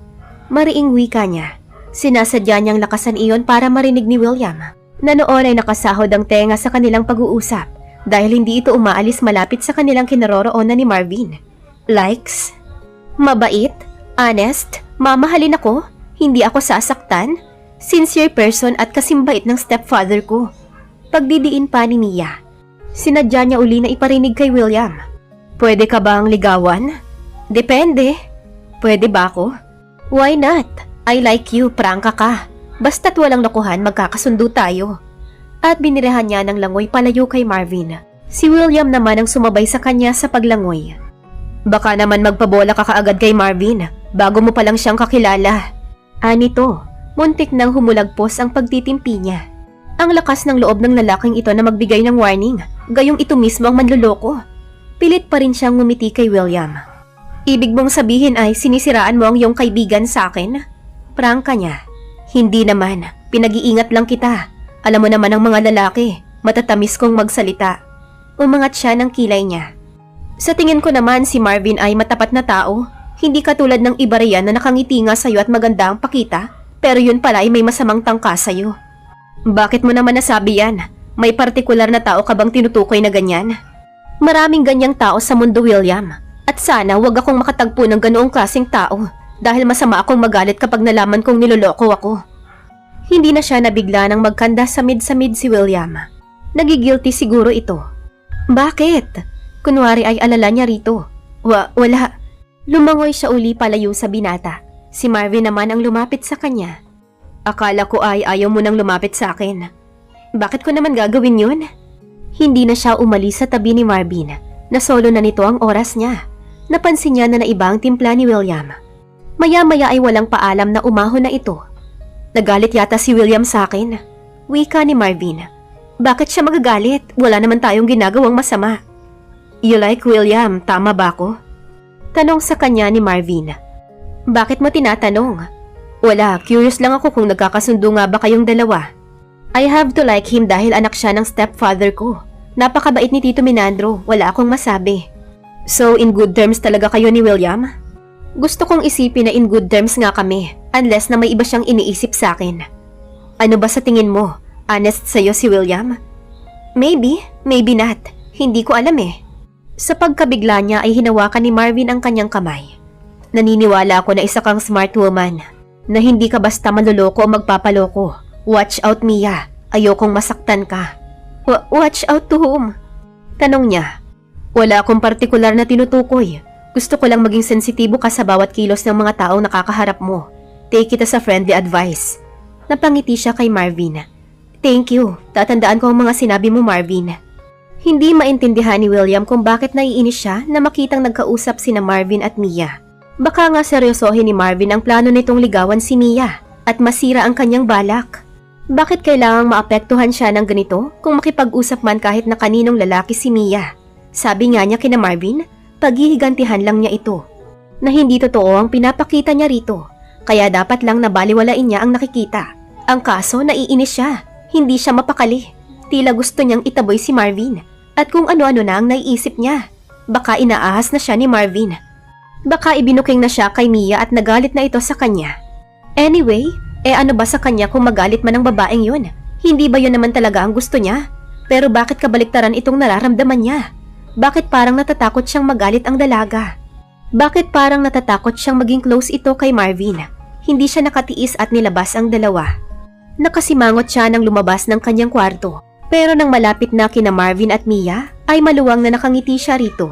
Mariing wika niya. Sinasadya niyang lakasan iyon para marinig ni William na noon ay nakasahod ang tenga sa kanilang pag-uusap dahil hindi ito umaalis malapit sa kanilang kinaroroonan ni Marvin. Likes? Mabait? Honest? Mamahalin ako? Hindi ako sasaktan? Sincere person at kasimbait ng stepfather ko. Pagdidiin pa ni Mia. Sinadya niya uli na iparinig kay William. Pwede ka bang ligawan? Depende. Pwede ba ako? Why not? I like you, prangka ka. Basta't walang lokohan, magkakasundo tayo. At binirehan niya ng langoy palayo kay Marvin. Si William naman ang sumabay sa kanya sa paglangoy. Baka naman magpabola ka kaagad kay Marvin, bago mo palang siyang kakilala. Anito, Muntik nang humulagpos ang pagtitimpi niya. Ang lakas ng loob ng lalaking ito na magbigay ng warning, gayong ito mismo ang manloloko. Pilit pa rin siyang ngumiti kay William. Ibig mong sabihin ay sinisiraan mo ang iyong kaibigan sa akin? Prangka niya. Hindi naman, pinag-iingat lang kita. Alam mo naman ang mga lalaki, matatamis kong magsalita. Umangat siya ng kilay niya. Sa tingin ko naman si Marvin ay matapat na tao. Hindi katulad ng iba riyan na nakangiti nga sa'yo at maganda ang pakita, pero yun pala ay may masamang tangka sa'yo. Bakit mo naman nasabi yan? May partikular na tao ka bang tinutukoy na ganyan? Maraming ganyang tao sa mundo, William. At sana wag akong makatagpo ng ganoong klaseng tao dahil masama akong magalit kapag nalaman kong niloloko ako. Hindi na siya nabigla nang magkanda samid si William. Nagigilty siguro ito. Bakit? Kunwari ay alala niya rito. Wala. Lumangoy siya uli palayo sa binata. Si Marvin naman ang lumapit sa kanya. Akala ko ay ayaw mo nang lumapit sa akin. Bakit ko naman gagawin yun? Hindi na siya umalis sa tabi ni Marvin. Nasolo na nito ang oras niya. Napansin niya na naiba ang timpla ni William. Maya-maya ay walang paalam na umahon na ito. Nagalit yata si William sa akin. Wika ni Marvin. Bakit siya magagalit? Wala naman tayong ginagawang masama. You like William, tama ba ako? Tanong sa kanya ni Marvin. Bakit mo tinatanong? Wala, curious lang ako kung nagkakasundo nga ba kayong dalawa. I have to like him dahil anak siya ng stepfather ko. Napakabait ni Tito Minandro, wala akong masabi. So in good terms talaga kayo ni William? Gusto kong isipin na in good terms nga kami, unless na may iba siyang iniisip sa akin. Ano ba sa tingin mo? Honest sa'yo si William? Maybe, maybe not. Hindi ko alam eh. Sa pagkabigla niya ay hinawakan ni Marvin ang kanyang kamay. Naniniwala ako na isa kang smart woman, na hindi ka basta manloloko o magpapaloko. Watch out, Mia. Ayokong masaktan ka. Watch out to whom? Tanong niya. Wala akong partikular na tinutukoy. Gusto ko lang maging sensitibo ka sa bawat kilos ng mga taong nakakaharap mo. Take it as a friendly advice. Napangiti siya kay Marvin. Thank you. Tatandaan ko ang mga sinabi mo, Marvin. Hindi maintindihan ni William kung bakit naiinis siya na makitang nagkausap sina Marvin at Mia. Baka nga seryosohin ni Marvin ang plano nitong ligawan si Mia at masira ang kanyang balak. Bakit kailangang maapektuhan siya ng ganito kung makipag-usap man kahit na kaninong lalaki si Mia? Sabi nga niya kina Marvin, paghihigantihan lang niya ito. Na hindi totoo ang pinapakita niya rito, kaya dapat lang nabaliwalain niya ang nakikita. Ang kaso, naiinis siya, hindi siya mapakali. Tila gusto niyang itaboy si Marvin at kung ano-ano na ang naiisip niya. Baka inaahas na siya ni Marvin. Baka ibinuking na siya kay Mia at nagalit na ito sa kanya. Anyway, ano ba sa kanya kung magalit man ang babaeng yun? Hindi ba yun naman talaga ang gusto niya? Pero bakit kabaliktaran itong nararamdaman niya? Bakit parang natatakot siyang magalit ang dalaga? Bakit parang natatakot siyang maging close ito kay Marvin? Hindi siya nakatiis at nilabas ang dalawa. Nakasimangot siya nang lumabas ng kanyang kwarto. Pero nang malapit na kina Marvin at Mia, ay maluwang na nakangiti siya rito.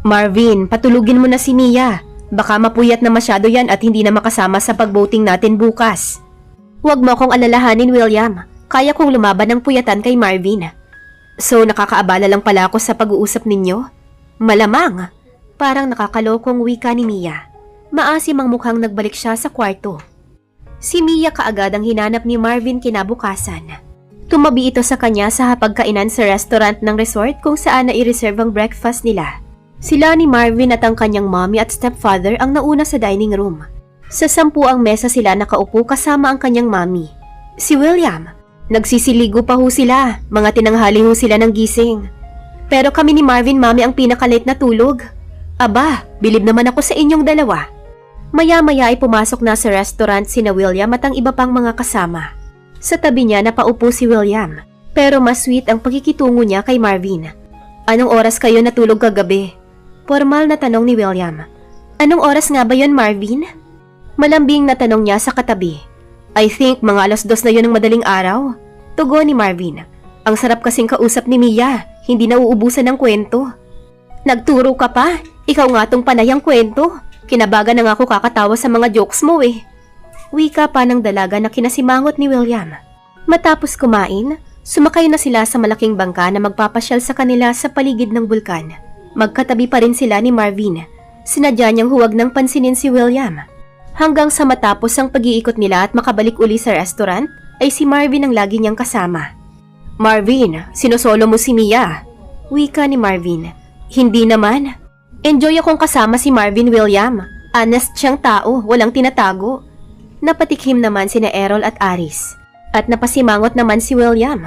Marvin, patulugin mo na si Mia. Baka mapuyat na masyado yan at hindi na makasama sa pagboting natin bukas. Huwag mo akong alalahanin, William. Kaya kong lumaban ng puyatan kay Marvin. So nakakaabala lang pala ako sa pag-uusap ninyo? Malamang. Parang nakakalokong wika ni Mia. Maasim ang mukhang nagbalik siya sa kwarto. Si Mia kaagad ang hinanap ni Marvin kinabukasan. Tumabi ito sa kanya sa hapagkainan sa restaurant ng resort kung saan na i-reserve ang breakfast nila. Sila ni Marvin at ang kanyang mommy at stepfather ang nauna sa dining room. Sa 10 ang mesa sila nakaupo kasama ang kanyang mommy. Si William, nagsisiligo pa ho sila, mga tinanghali ho sila ng gising. Pero kami ni Marvin, mommy ang pinaka-late na tulog. Aba, bilib naman ako sa inyong dalawa. Maya-maya ay pumasok na sa restaurant sina William at ang iba pang mga kasama. Sa tabi niya napaupo si William, pero mas sweet ang pagkikitungo niya kay Marvin. Anong oras kayo natulog kagabi? Formal na tanong ni William. Anong oras nga ba yon, Marvin? Malambing na tanong niya sa katabi. I think mga 2:00 na yun ng madaling araw. Tugon ni Marvin. Ang sarap kasing kausap ni Mia, hindi na uubusan ng kwento. Nagturo ka pa? Ikaw nga tong panayang kwento. Kinabagan na nga ako kakatawa sa mga jokes mo eh. Wika pa ng dalaga na kinasimangot ni William. Matapos kumain, sumakay na sila sa malaking bangka na magpapasyal sa kanila sa paligid ng bulkan. Magkatabi pa rin sila ni Marvin. Sinadya niyang huwag nang pansinin si William. Hanggang sa matapos ang pag-iikot nila at makabalik uli sa restaurant, ay si Marvin ang lagi niyang kasama. "Marvin, sinosolo mo si Mia." Wika ni Marvin. "Hindi naman. Enjoy akong kasama si Marvin William. Honest siyang tao, walang tinatago." Napatikhim naman sina Errol at Aris. At napasimangot naman si William.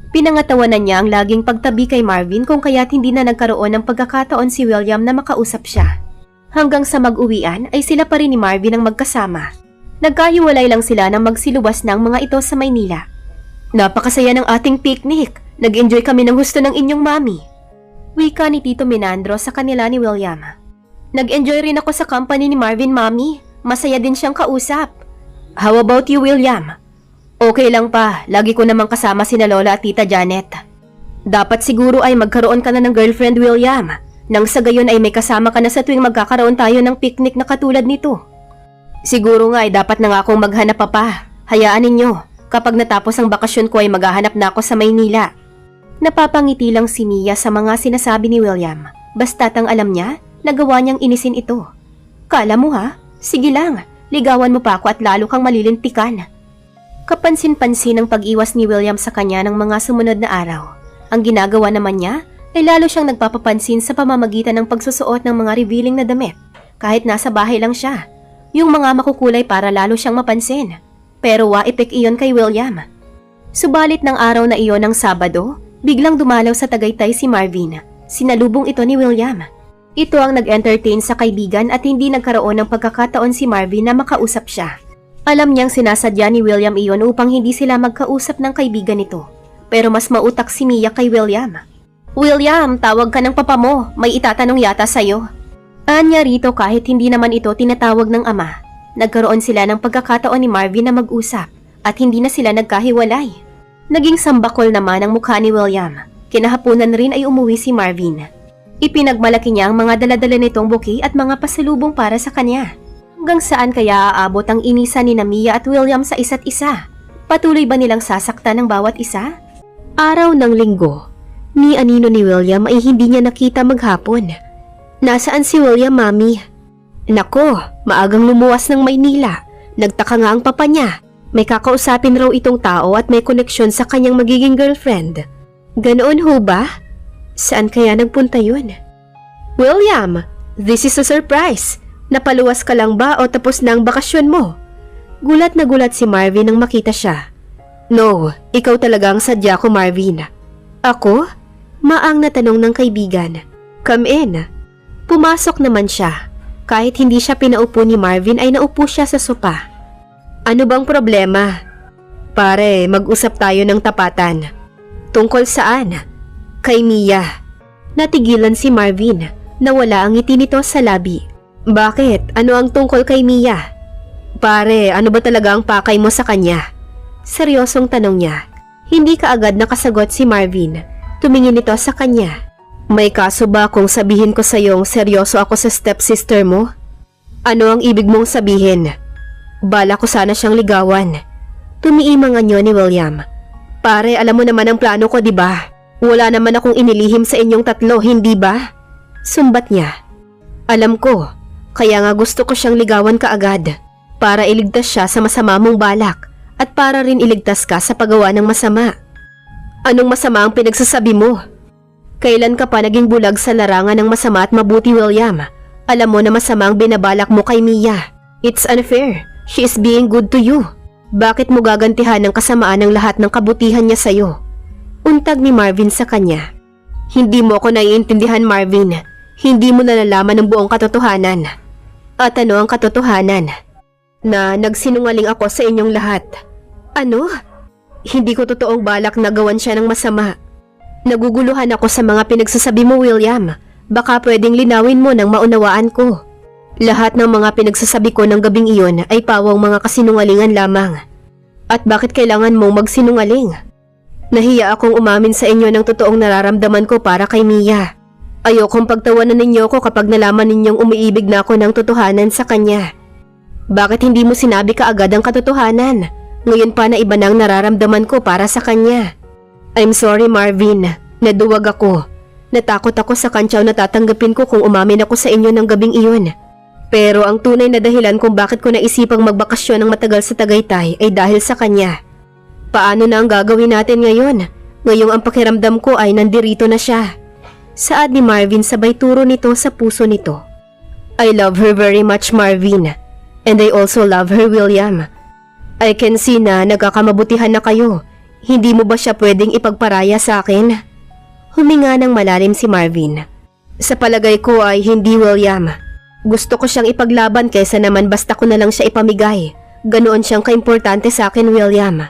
Pinangatawanan niya ang laging pagtabi kay Marvin kung kaya't hindi na nagkaroon ng pagkakataon si William na makausap siya. Hanggang sa mag-uwian ay sila pa rin ni Marvin ang magkasama. Nagkahiwalay lang sila nang magsiluwas ng mga ito sa Maynila. "Napakasaya ng ating picnic. Nag-enjoy kami ng husto ng inyong mami." Wika ni Tito Menandro sa kanila ni William. "Nag-enjoy rin ako sa company ni Marvin, mami. Masaya din siyang kausap." "How about you, William?" "Okay lang pa. Lagi ko namang kasama sina Lola at Tita Janet." "Dapat siguro ay magkaroon ka na ng girlfriend, William. Nang sa gayon ay may kasama ka na sa tuwing magkakaroon tayo ng picnic na katulad nito." "Siguro nga ay dapat na nga akong maghanap pa. Hayaan ninyo. Kapag natapos ang bakasyon ko ay maghahanap na ako sa Maynila." Napapangiti lang si Mia sa mga sinasabi ni William. Basta't ang alam niya, nagawa niyang inisin ito. "Kala mo ha? Sige lang, ligawan mo pa ako at lalo kang malilintikan." Kapansin-pansin ang pag-iwas ni William sa kanya ng mga sumunod na araw. Ang ginagawa naman niya ay lalo siyang nagpapapansin sa pamamagitan ng pagsusuot ng mga revealing na damit. Kahit nasa bahay lang siya, yung mga makukulay para lalo siyang mapansin. Pero wa-epek iyon kay William. Subalit ng araw na iyon ng Sabado, biglang dumalaw sa Tagaytay si Marvin. Sinalubong ito ni William. Ito ang nag-entertain sa kaibigan at hindi nagkaroon ng pagkakataon si Marvin na makausap siya. Alam niyang sinasadya ni William iyon upang hindi sila magkausap ng kaibigan nito. Pero mas mautak si Mia kay William. "William, tawag ka ng papa mo. May itatanong yata sa'yo." Anya rito kahit hindi naman ito tinatawag ng ama. Nagkaroon sila ng pagkakataon ni Marvin na mag-usap at hindi na sila nagkahiwalay. Naging sambakol naman ang mukha ni William. Kinahaponan rin ay umuwi si Marvin. Ipinagmalaki niya ang mga daladala nitong buki at mga pasalubong para sa kanya. Hanggang saan kaya aabot ang inisa ni Mia at William sa isa't isa? Patuloy ba nilang sasaktan ng bawat isa? Araw ng linggo, ni anino ni William ay hindi niya nakita maghapon. "Nasaan si William, mami?" "Nako, maagang lumuwas ng Maynila. Nagtaka nga ang papa niya. May kakausapin raw itong tao at may koneksyon sa kanyang magiging girlfriend." "Ganoon ho ba? Saan kaya nagpunta yun?" "William, this is a surprise. Napaluwas ka lang ba o tapos na ang bakasyon mo?" Gulat na gulat si Marvin nang makita siya. "No, ikaw talaga ang sadya ko, Marvin." "Ako?" Maang na tanong ng kaibigan. "Come in." Pumasok naman siya. Kahit hindi siya pinaupo ni Marvin ay naupo siya sa sopa. "Ano bang problema?" "Pare, mag-usap tayo ng tapatan." "Tungkol saan?" "Kay Mia." Natigilan si Marvin. Nawala ang ngiti nito sa labi. "Bakit? Ano ang tungkol kay Mia?" "Pare, ano ba talaga ang pakay mo sa kanya?" Seryosong tanong niya. Hindi kaagad nakasagot si Marvin. Tumingin ito sa kanya. "May kaso ba kung sabihin ko sa iyong seryoso ako sa stepsister mo?" "Ano ang ibig mong sabihin?" "Bala ko sana siyang ligawan." Tumiimang anyo ni William. "Pare, alam mo naman ang plano ko, di ba? Wala naman akong inilihim sa inyong tatlo, hindi ba?" Sumbat niya. "Alam ko. Kaya nga gusto ko siyang ligawan kaagad para iligtas siya sa masama mong balak at para rin iligtas ka sa paggawa ng masama." "Anong masama ang pinagsasabi mo?" "Kailan ka pa naging bulag sa larangan ng masama at mabuti, William? Alam mo na masama ang binabalak mo kay Mia. It's unfair. She is being good to you. Bakit mo gagantihan ng kasamaan ng lahat ng kabutihan niya sa'yo?" Untag ni Marvin sa kanya. "Hindi mo ako naiintindihan, Marvin. Hindi mo nalalaman ang buong katotohanan." "At ano ang katotohanan?" "Na nagsinungaling ako sa inyong lahat." "Ano?" "Hindi ko totoong balak na gawan siya ng masama." "Naguguluhan ako sa mga pinagsasabi mo, William. Baka pwedeng linawin mo nang maunawaan ko." "Lahat ng mga pinagsasabi ko ng gabing iyon ay pawang mga kasinungalingan lamang." "At bakit kailangan mong magsinungaling?" "Nahiya akong umamin sa inyo ng totoong nararamdaman ko para kay Mia. Ayokong pagtawanan ninyo ko kapag nalaman ninyong umiibig na ako ng totohanan sa kanya." "Bakit hindi mo sinabi kaagad ang katotohanan? Ngayon pa na iba nang nararamdaman ko para sa kanya." "I'm sorry, Marvin. Naduwag ako. Natakot ako sa kantsaw na tatanggapin ko kung umamin ako sa inyo ng gabing iyon. Pero ang tunay na dahilan kung bakit ko naisipang magbakasyon ng matagal sa Tagaytay ay dahil sa kanya. Paano na ang gagawin natin ngayon? Ngayong ang pakiramdam ko ay nandirito na siya. Saad ni Marvin sabay turo nito sa puso nito. I love her very much, Marvin. And I also love her, William. I can see na nagkakamabutihan na kayo. Hindi mo ba siya pwedeng ipagparaya sa akin? Huminga ng malalim si Marvin. Sa palagay ko ay hindi, William. Gusto ko siyang ipaglaban kaysa naman basta ko na lang siya ipamigay. Ganoon siyang kaimportante sa akin, William.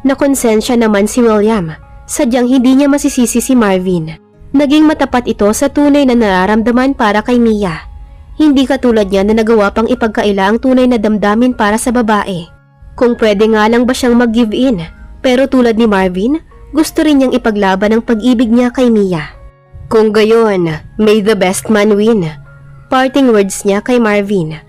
Nakonsensya naman si William. Sadyang hindi niya masisisi si Marvin. Naging matapat ito sa tunay na nararamdaman para kay Mia. Hindi katulad niya na nagawa pang ipagkaila ang tunay na damdamin para sa babae. Kung pwede nga lang ba siyang mag-give in. Pero tulad ni Marvin, gusto rin niyang ipaglaban ang pag-ibig niya kay Mia. Kung gayon, may the best man win. Parting words niya kay Marvin.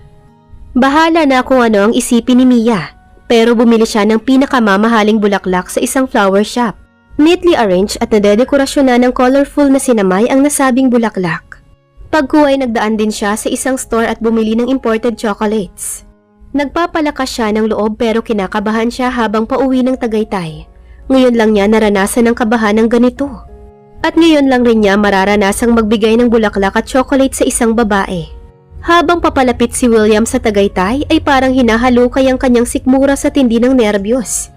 Bahala na kung ano ang isipin ni Mia, pero bumili siya ng pinakamamahaling bulaklak sa isang flower shop. Neatly arranged at nadedekorasyon na ng colorful na sinamay ang nasabing bulaklak. Pagkuha ay nagdaan din siya sa isang store at bumili ng imported chocolates. Nagpapalakas siya ng loob pero kinakabahan siya habang pauwi ng Tagaytay. Ngayon lang niya naranasan ang kabahan ng ganito. At ngayon lang rin niya mararanasang magbigay ng bulaklak at chocolate sa isang babae. Habang papalapit si William sa Tagaytay ay parang hinahalukay ang kanyang sikmura sa tindi ng nerbiyos.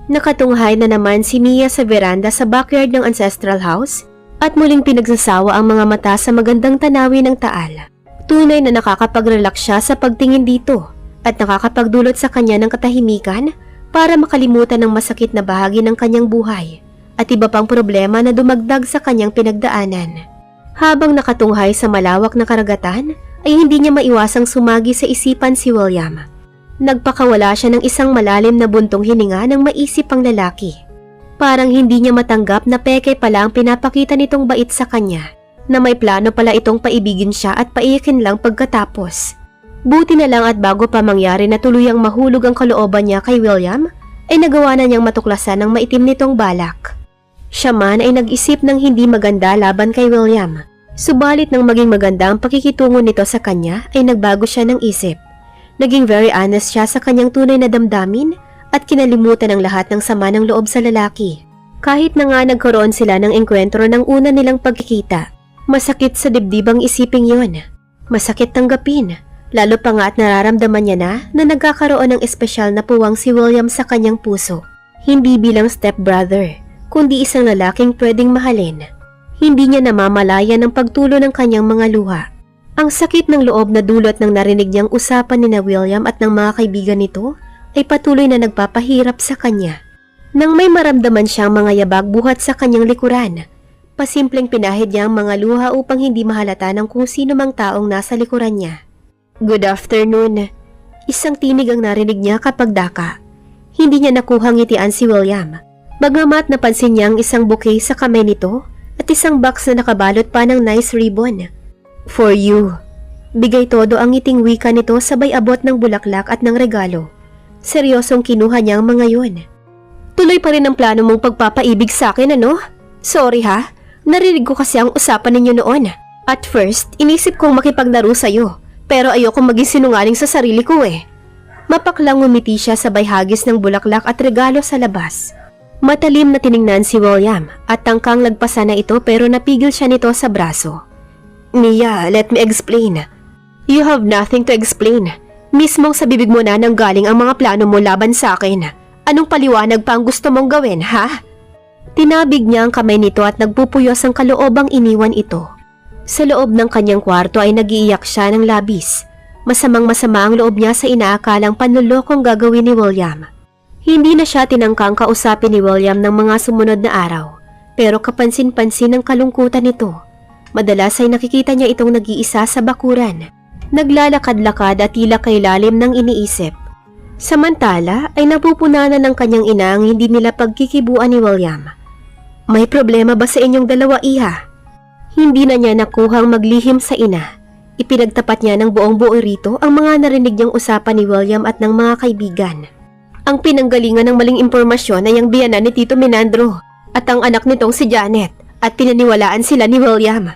Nakatunghay na naman si Mia sa veranda sa backyard ng ancestral house at muling pinagsasawa ang mga mata sa magandang tanawin ng Taal. Tunay na nakakapag-relax siya sa pagtingin dito at nakakapagdulot sa kanya ng katahimikan para makalimutan ng masakit na bahagi ng kanyang buhay at iba pang problema na dumagdag sa kanyang pinagdaanan. Habang nakatunghay sa malawak na karagatan, ay hindi niya maiwasang sumagi sa isipan si William. Nagpakawala siya ng isang malalim na buntong hininga ng maisip ang lalaki. Parang hindi niya matanggap na peke pala ang pinapakita nitong bait sa kanya, na may plano pala itong paibigin siya at paiyakin lang pagkatapos. Buti na lang at bago pa mangyari na tuluyang mahulog ang kalooban niya kay William, ay nagawa na niyang matuklasan ng maitim nitong balak. Siya man ay nag-isip ng hindi maganda laban kay William. Subalit nang maging maganda ang pakikitungo nito sa kanya ay nagbago siya ng isip. Naging very honest siya sa kanyang tunay na damdamin at kinalimutan ang lahat ng sama ng loob sa lalaki. Kahit na nga nagkaroon sila ng engkwentro ng una nilang pagkikita, masakit sa dibdibang isiping yon. Masakit tanggapin, lalo pa nga at nararamdaman niya na nagkakaroon ng espesyal na puwang si William sa kanyang puso. Hindi bilang stepbrother, kundi isang lalaking pwedeng mahalin. Hindi niya namamalayan ng pagtulo ng kanyang mga luha. Ang sakit ng loob na dulot ng narinig niyang usapan ni na William at ng mga kaibigan nito ay patuloy na nagpapahirap sa kanya. Nang may maramdaman siyang mga yabag buhat sa kanyang likuran, pasimpleng pinahid niya ang mga luha upang hindi mahalata ng kung sino mang taong nasa likuran niya. Good afternoon. Isang tinig ang narinig niya kapag daka. Hindi niya nakuhang ngitian si William. Bagamat napansin niya ang isang bouquet sa kamay nito at isang box na nakabalot pa ng nice ribbon. For you. Bigay todo ang ngiting wika nito sabay abot ng bulaklak at ng regalo. Seryosong kinuha niya ang mga yun. Tuloy pa rin ang plano mong pagpapaibig sa akin, ano? Sorry ha, narinig ko kasi ang usapan ninyo noon. At first, inisip kong makipaglaro sa'yo, pero ayoko maging sinungaling sa sarili ko eh. Mapaklang ngumiti siya sabay hagis ng bulaklak at regalo sa labas. Matalim na tiningnan si William at tangkang lagpasan na ito pero napigil siya nito sa braso. Mia, let me explain. You have nothing to explain. Mismong sa bibig mo na nanggaling ang mga plano mo laban sa akin. Anong paliwanag pa ang gusto mong gawin, ha? Tinabig niya ang kamay nito at nagpupuyos ang kaloobang iniwan ito. Sa loob ng kanyang kwarto ay nag-iiyak siya ng labis. Masamang-masama ang loob niya sa inaakalang panlulokong gagawin ni William. Hindi na siya tinangkang kausapin ni William ng mga sumunod na araw, pero kapansin-pansin ang kalungkutan nito. Madalas ay nakikita niya itong nag-iisa sa bakuran. Naglalakad-lakad at tila kay lalim ng iniisip. Samantala ay napupunanan ng kanyang ina ang hindi nila pagkikibuan ni William. May problema ba sa inyong dalawa, iha? Hindi na niya nakuhang maglihim sa ina. Ipinagtapat niya ng buong-buo rito ang mga narinig niyang usapan ni William at ng mga kaibigan. Ang pinanggalingan ng maling impormasyon ay ang biyanan ni Tito Menandro at ang anak nitong si Janet at pinaniwalaan sila ni William.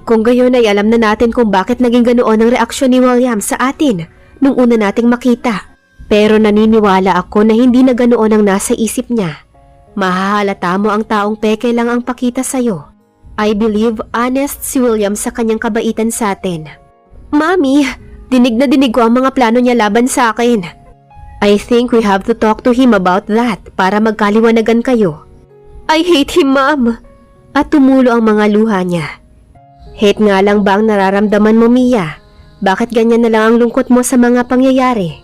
Kung gayon ay alam na natin kung bakit naging ganoon ang reaksyon ni William sa atin nung una nating makita. Pero naniniwala ako na hindi na ganoon ang nasa isip niya. Mahahalata mo ang taong peke lang ang pakita sa'yo. I believe honest si William sa kanyang kabaitan sa atin. Mami, dinig na dinig ko ang mga plano niya laban sa akin. I think we have to talk to him about that para magkaliwanagan kayo. I hate him, Mom. At tumulo ang mga luha niya. Hate nga lang ba ang nararamdaman mo, Mia? Bakit ganyan na lang ang lungkot mo sa mga pangyayari?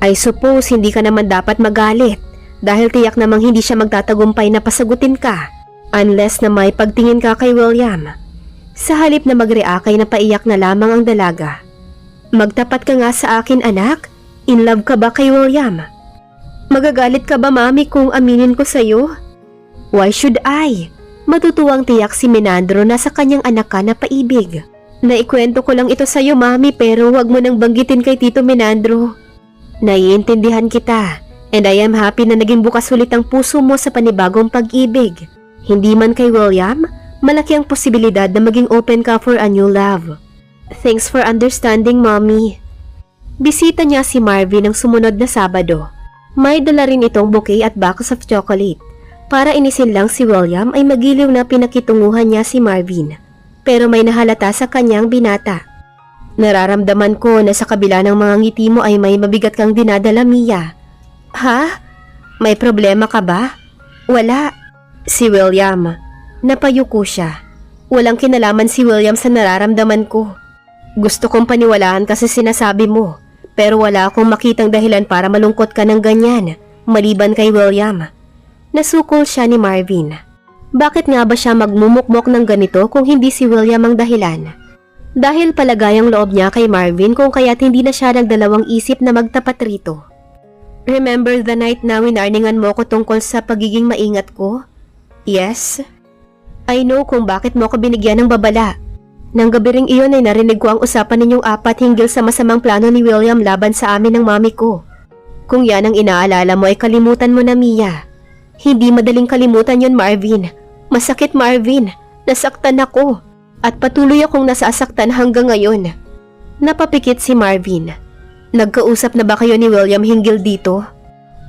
I suppose hindi ka naman dapat magalit dahil tiyak namang hindi siya magtatagumpay na pasagutin ka unless na may pagtingin ka kay William. Sa halip na mag-react ay napaiyak na lamang ang dalaga. Magtapat ka nga sa akin, anak. In love ka ba kay William? Magagalit ka ba, Mami, kung aminin ko sa'yo? Why should I? Matutuwang tiyak si Menandro na sa kanyang anak ka na paibig. Naikwento ko lang ito sa'yo, Mami, pero huwag mo nang banggitin kay Tito Menandro. Naiintindihan kita, and I am happy na naging bukas ulit ang puso mo sa panibagong pag-ibig. Hindi man kay William, malaki ang posibilidad na maging open ka for a new love. Thanks for understanding, Mommy. Bisita niya si Marvin ng sumunod na Sabado. May dala rin itong bouquet at box of chocolate. Para inisin lang si William ay magiliw na pinakitunguhan niya si Marvin. Pero may nahalata sa kanyang binata. Nararamdaman ko na sa kabila ng mga ngiti mo ay may mabigat kang dinadala, Mia. Ha? May problema ka ba? Wala. Si William. Napayuko siya. Walang kinalaman si William sa nararamdaman ko. Gusto kong paniwalaan kasi sinasabi mo. Pero wala akong makitang dahilan para malungkot ka ng ganyan, maliban kay William. Nasukol siya ni Marvin. Bakit nga ba siya magmumukmok ng ganito kung hindi si William ang dahilan? Dahil palagayang loob niya kay Marvin kung kaya't hindi na siya nagdalawang isip na magtapat rito. Remember the night na winarningan mo ko tungkol sa pagiging maingat ko? Yes? I know kung bakit mo ko binigyan ng babala. Nang gabi ring iyon ay narinig ko ang usapan ninyong apat hinggil sa masamang plano ni William laban sa amin ng mami ko. Kung yan ang inaalala mo ay kalimutan mo na, Mia. Hindi madaling kalimutan yon, Marvin. Masakit, Marvin. Nasaktan ako. At patuloy akong nasasaktan hanggang ngayon. Napapikit si Marvin. Nagkausap na ba kayo ni William hinggil dito?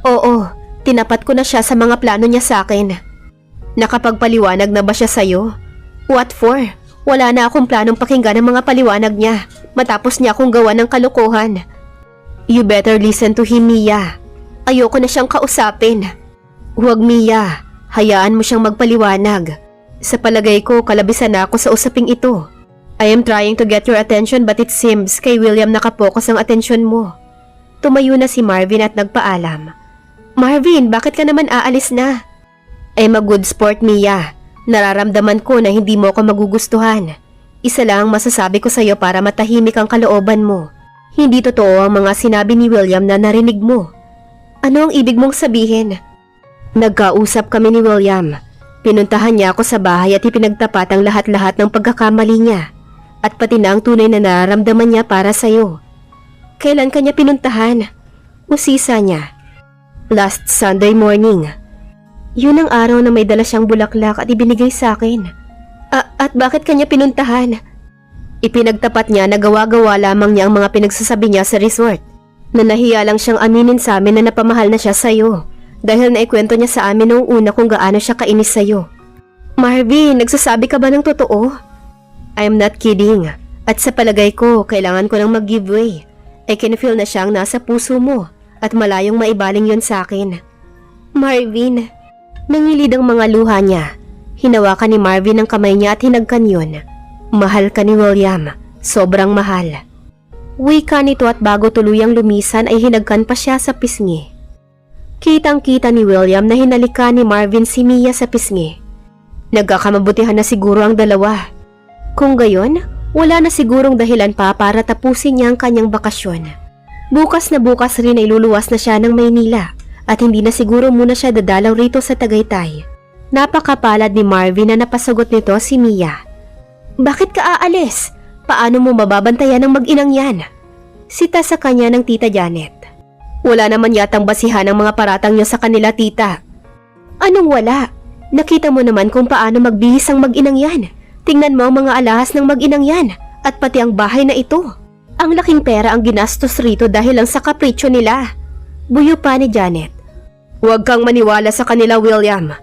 Oo, tinapat ko na siya sa mga plano niya sa akin. Nakapagpaliwanag na ba siya sa'yo? What for? Wala na akong planong pakinggan ang mga paliwanag niya matapos niya akong gawa ng kalokohan. You better listen to him, Mia. Ayoko na siyang kausapin. Huwag, Mia. Hayaan mo siyang magpaliwanag. Sa palagay ko, kalabisan na ako sa usaping ito. I am trying to get your attention but it seems kay William nakapokus ang atensyon mo. Tumayo na si Marvin at nagpaalam. Marvin, bakit ka naman aalis na? I'm a good sport, Mia. Nararamdaman ko na hindi mo ko magugustuhan. Isa lang ang masasabi ko sa'yo para matahimik ang kalooban mo. Hindi totoo ang mga sinabi ni William na narinig mo. Ano ang ibig mong sabihin? Nagkausap kami ni William. Pinuntahan niya ako sa bahay at ipinagtapat ang lahat-lahat ng pagkakamali niya. At pati na ang tunay na nararamdaman niya para sa'yo. Kailan kanya pinuntahan? Usisa niya. Last Sunday morning. Yun ang araw na may dala siyang bulaklak at ibinigay sa akin. At bakit kanya pinuntahan? Ipinagtapat niya na gawa-gawa lamang niya ang mga pinagsasabi niya sa resort. Na nahiya lang siyang aminin sa amin na napamahal na siya sa'yo. Dahil naikwento niya sa amin noong una kung gaano siya kainis sa'yo. Marvin, nagsasabi ka ba ng totoo? I'm not kidding. At sa palagay ko, kailangan ko nang mag-give way. I can feel na siyang nasa puso mo at malayong maibaling yon sa akin. Marvin, nangilid ang mga luha niya. Hinawakan ni Marvin ang kamay niya at hinagkan yun. Mahal ka ni William. Sobrang mahal. Wika nito at bago tuluyang lumisan ay hinagkan pa siya sa pisngi. Kitang-kita ni William na hinalikan ni Marvin si Mia sa pisngi. Nagkakamabutihan na siguro ang dalawa. Kung gayon, wala na sigurong dahilan pa para tapusin niya ang kanyang bakasyon. Bukas na bukas rin ay luluwas na siya ng Maynila at hindi na siguro muna siya dadalaw rito sa Tagaytay. Napakapalad ni Marvin na napasagot nito si Mia. Bakit ka aalis? Paano mo mababantayan ang mag-inang yan? Sita sa kanya ng Tita Janet. Wala naman yatang basihan ang mga paratang niyo sa kanila, tita. Anong wala? Nakita mo naman kung paano magbihis ang mag-inang yan. Tingnan mo ang mga alahas ng mag-inang yan at pati ang bahay na ito. Ang laking pera ang ginastos rito dahil lang sa kapritsyo nila. Buyo pa ni Janet. Huwag kang maniwala sa kanila, William.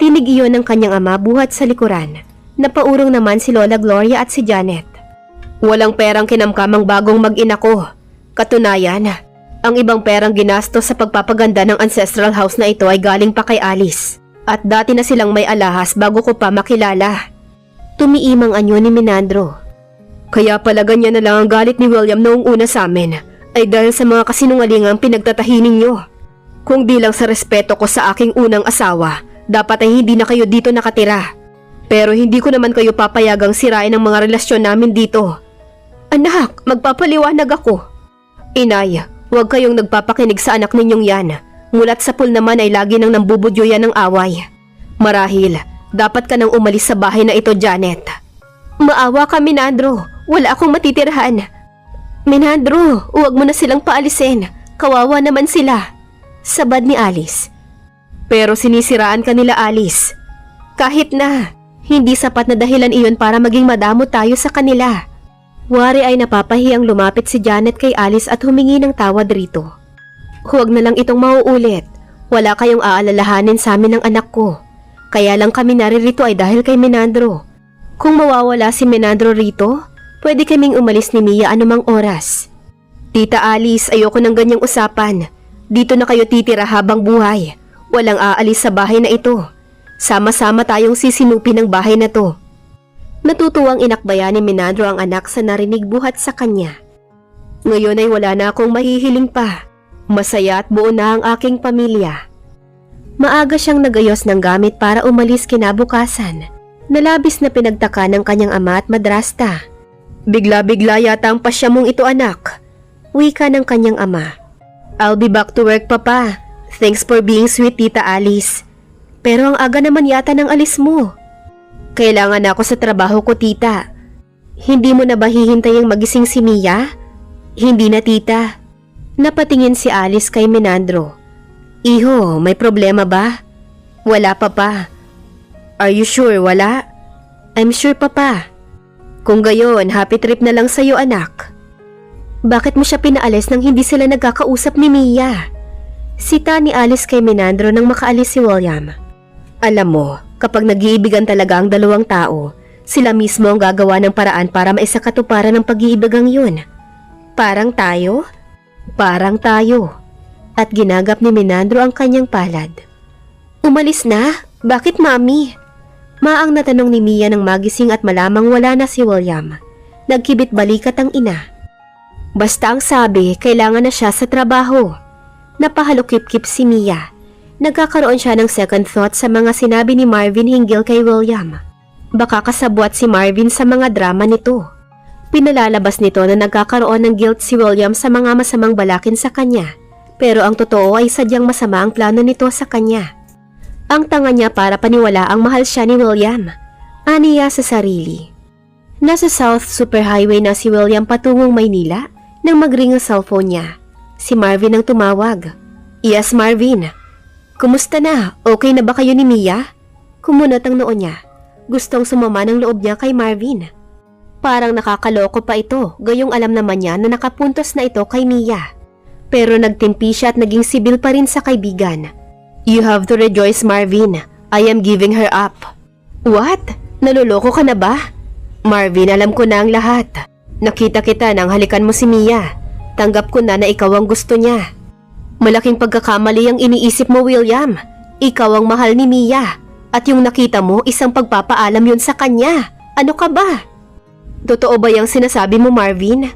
Tinig iyon ng kanyang ama buhat sa likuran. Napaurong naman si Lola Gloria at si Janet. Walang perang kinamkamang bagong mag-ina ko. Katunayan, ang ibang perang ginastos sa pagpapaganda ng ancestral house na ito ay galing pa kay Alice. At dati na silang may alahas bago ko pa makilala. Tumiimang anyo ni Menandro. Kaya pala ganyan na lang ang galit ni William noong una sa amin ay dahil sa mga kasinungalingang pinagtatahi ninyo. Kung di lang sa respeto ko sa aking unang asawa, dapat ay hindi na kayo dito nakatira. Pero hindi ko naman kayo papayagang sirain ang mga relasyon namin dito. Anak, magpapaliwanag ako. Inay, huwag kayong nagpapakinig sa anak ninyong yan. Mulat sa pool naman ay lagi nang nambubudyo yan ng away. Marahil, dapat ka nang umalis sa bahay na ito, Janet. Maawa ka, Menandro. Wala akong matitirhan. Menandro, huwag mo na silang paalisin. Kawawa naman sila. Sabad ni Alice. Pero sinisiraan ka nila, Alice. Kahit na, hindi sapat na dahilan iyon para maging madamo tayo sa kanila. Wari ay napapahiyang lumapit si Janet kay Alice at humingi ng tawad rito. Huwag na lang itong mauulit. Wala kayong aalalahanin sa amin ng anak ko. Kaya lang kami naririto ay dahil kay Menandro. Kung mawawala si Menandro rito, pwede kaming umalis ni Mia anumang oras. Tita Alice, ayoko ng ganyang usapan. Dito na kayo titira habang buhay. Walang aalis sa bahay na ito. Sama-sama tayong sisinupi ng bahay na to. Natutuwang inakbayan ni Menandro ang anak sa narinig buhat sa kanya. Ngayon ay wala na akong mahihiling pa. Masaya at buo na ang aking pamilya. Maaga siyang nagayos ng gamit para umalis kinabukasan. Nalabis na pinagtaka ng kanyang ama at madrasta. Bigla-bigla yata ang pasya mong ito, anak. Wika ng kanyang ama. I'll be back to work, Papa. Thanks for being sweet, Tita Alice. Pero ang aga naman yata ng alis mo. Kailangan ako sa trabaho ko, Tita. Hindi mo na ba hihintayang magising si Mia? Hindi na, Tita. Napatingin si Alice kay Menandro. Iho, may problema ba? Wala, Papa. Are you sure wala? I'm sure, Papa. Kung gayon, happy trip na lang sa'yo, anak. Bakit mo siya pinaalis nang hindi sila nagkakausap ni Mia? Sita ni Alice kay Menandro nang makaalis si William. Alam mo, kapag nag-iibigan talaga ang dalawang tao, sila mismo ang gagawa ng paraan para maisakatuparan ng pag-iibigang yun. Parang tayo? Parang tayo. At ginagap ni Menandro ang kanyang palad. Umalis na? Bakit, Mami? Maang natanong ni Mia nang magising at malamang wala na si William. Nagkibit balikat ang ina. Basta ang sabi, kailangan na siya sa trabaho. Napahalukip-kip si Mia. Nagkakaroon siya ng second thought sa mga sinabi ni Marvin hinggil kay William. Baka kasabwat si Marvin sa mga drama nito. Pinalalabas nito na nagkakaroon ng guilt si William sa mga masamang balakin sa kanya. Pero ang totoo ay sadyang masama ang plano nito sa kanya. Ang tanga niya para paniwala ang mahal siya ni William. Aniya sa sarili. Nasa South Superhighway na si William patungong Maynila nang magring ang cellphone niya. Si Marvin ang tumawag. Yes, Marvin. Kumusta na? Okay na ba kayo ni Mia? Kumunot ang noo niya. Gustong sumama ng loob niya kay Marvin. Parang nakakaloko pa ito, gayong alam naman niya na nakapuntos na ito kay Mia. Pero nagtimpi siya at naging sibil pa rin sa kaibigan. You have to rejoice, Marvin. I am giving her up. What? Naluloko ka na ba? Marvin, alam ko na ang lahat. Nakita kita nang halikan mo si Mia. Tanggap ko na ikaw ang gusto niya. Malaking pagkakamali ang iniisip mo, William. Ikaw ang mahal ni Mia. At yung nakita mo, isang pagpapaalam yun sa kanya. Ano ka ba? Totoo ba yung sinasabi mo, Marvin?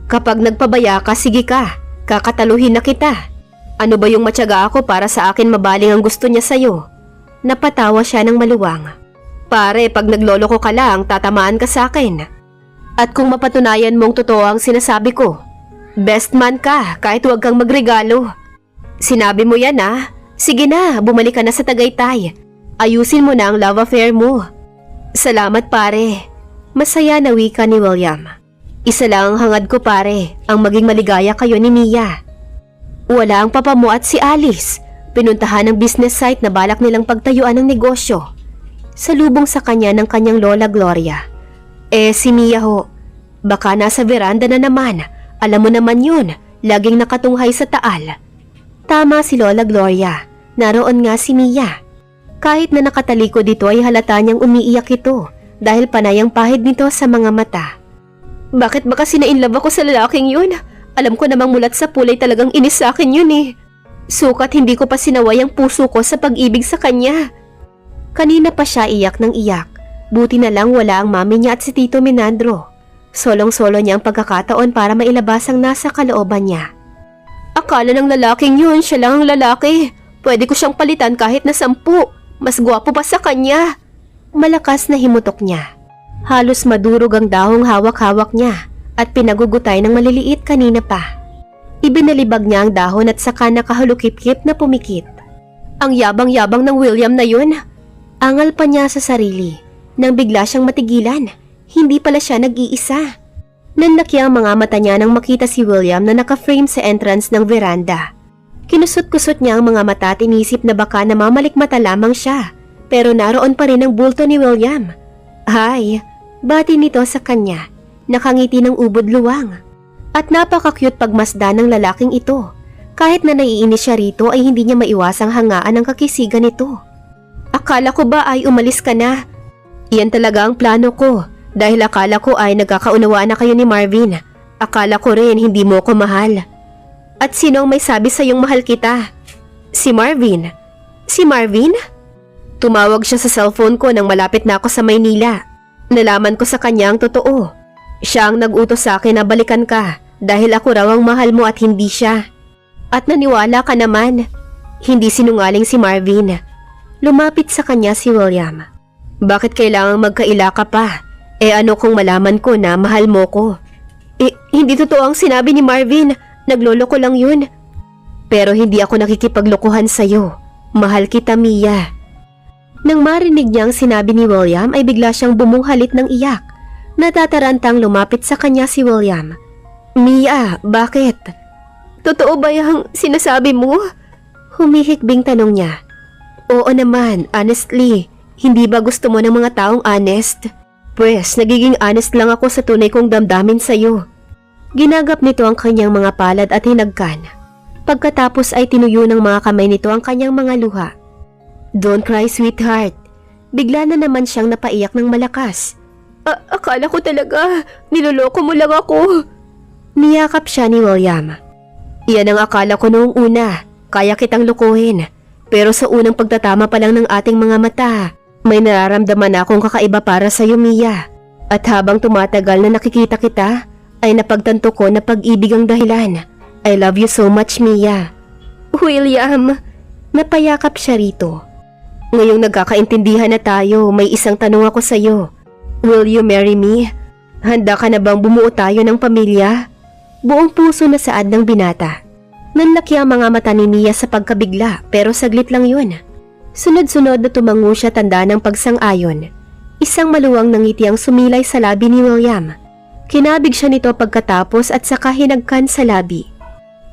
Kapag nagpabaya ka, sige ka. Kakataluhin na kita. Ano ba yung matyaga ako para sa akin mabaling ang gusto niya sa'yo? Napatawa siya ng maluwang. Pare, pag nagloloko ka lang, tatamaan ka sa akin. At kung mapatunayan mong totoo ang sinasabi ko, best man ka kahit huwag kang magregalo. Sinabi mo yan, ah. Sige na, bumalik ka na sa Tagaytay. Ayusin mo na ang love affair mo. Salamat, pare. Masaya na wika ni William. Isa lang ang hangad ko, pare, ang maging maligaya kayo ni Mia. Wala ang papa mo at si Alice. Pinuntahan ang business site na balak nilang pagtayuan ng negosyo. Salubong sa kanya ng kanyang lola Gloria. Si Mia ho, baka nasa veranda na naman. Alam mo naman yun, laging nakatunghay sa taal. Tama si Lola Gloria, naroon nga si Mia. Kahit na nakatalikod dito ay halata niyang umiiyak ito dahil panay ang pahid nito sa mga mata. Bakit ba kasi na-inlove ako sa lalaking yun? Alam ko namang mulat sa pulay talagang inis sa akin yun eh. Sukat hindi ko pa sinaway ang puso ko sa pag-ibig sa kanya. Kanina pa siya iyak ng iyak. Buti na lang wala ang mami niya at si Tito Menandro. Solong-solo niya ang pagkakataon para mailabas ang nasa kalooban niya. Akala ng lalaking yun, siya lang ang lalaki. Pwede ko siyang palitan kahit na 10. Mas gwapo pa sa kanya. Malakas na himutok niya. Halos madurog ang dahong hawak-hawak niya at pinagugutay ng maliliit kanina pa. Ibinalibag niya ang dahon at saka nakahulukip-kip na pumikit. Ang yabang-yabang ng William na yun. Angal pa niya sa sarili nang bigla siyang matigilan. Hindi pala siya nag-iisa. Nanlaki ang mga mata niya nang makita si William na naka-frame sa entrance ng veranda. Kinusot-kusot niya ang mga mata at inisip na baka namamalikmata lamang siya. Pero naroon pa rin ang bulto ni William. Hi, bati nito sa kanya. Nakangiti ng ubod luwang. At napaka-cute pagmasdan ng lalaking ito. Kahit na naiinis siya rito ay hindi niya maiwasang hangaan ang kakisigan nito. Akala ko ba ay umalis ka na? Iyan talaga ang plano ko. Dahil akala ko ay nagkakaunawaan na kayo ni Marvin. Akala ko rin hindi mo ko mahal. At sino ang may sabi sa iyong mahal kita? Si Marvin. Si Marvin? Tumawag siya sa cellphone ko nang malapit na ako sa Maynila. Nalaman ko sa kanya ang totoo. Siya ang nag-utos sa akin na balikan ka dahil ako raw ang mahal mo at hindi siya. At naniwala ka naman. Hindi sinungaling si Marvin. Lumapit sa kanya si William. Bakit kailangang magkaila ka pa? Ano kung malaman ko na mahal mo ko? Hindi totoo ang sinabi ni Marvin. Nagloloko lang yun. Pero hindi ako nakikipaglokohan sa'yo. Mahal kita, Mia. Nang marinig niya ang sinabi ni William ay bigla siyang bumunghalit ng iyak. Natatarantang lumapit sa kanya si William. Mia, bakit? Totoo ba yung sinasabi mo? Humihikbing tanong niya. Oo naman, honestly. Hindi ba gusto mo ng mga taong honest? Pwes, nagiging honest lang ako sa tunay kong damdamin sa'yo. Ginagap nito ang kanyang mga palad at hinagkan. Pagkatapos ay tinuyo ng mga kamay nito ang kanyang mga luha. Don't cry, sweetheart. Bigla na naman siyang napaiyak ng malakas. Akala ko talaga, niloloko mo lang ako. Niyakap siya ni William. Iyan ang akala ko noong una, kaya kitang lokohin. Pero sa unang pagtatama pa lang ng ating mga mata, may nararamdaman akong kakaiba para sa iyo, Mia. At habang tumatagal na nakikita kita, ay napagtanto ko na pag-ibig ang dahilan. I love you so much, Mia. William, napayakap siya rito. Ngayong nagkakaintindihan na tayo, may isang tanong ako sa iyo. Will you marry me? Handa ka na bang bumuo tayo ng pamilya? Buong puso na saad ng binata. Nanlaki ang mga mata ni Mia sa pagkabigla pero saglit lang yun. Sunod-sunod na tumango siya tanda ng pagsang-ayon. Isang maluwang ngiti ang sumilay sa labi ni William. Kinabig siya nito pagkatapos at saka hinagkan sa labi.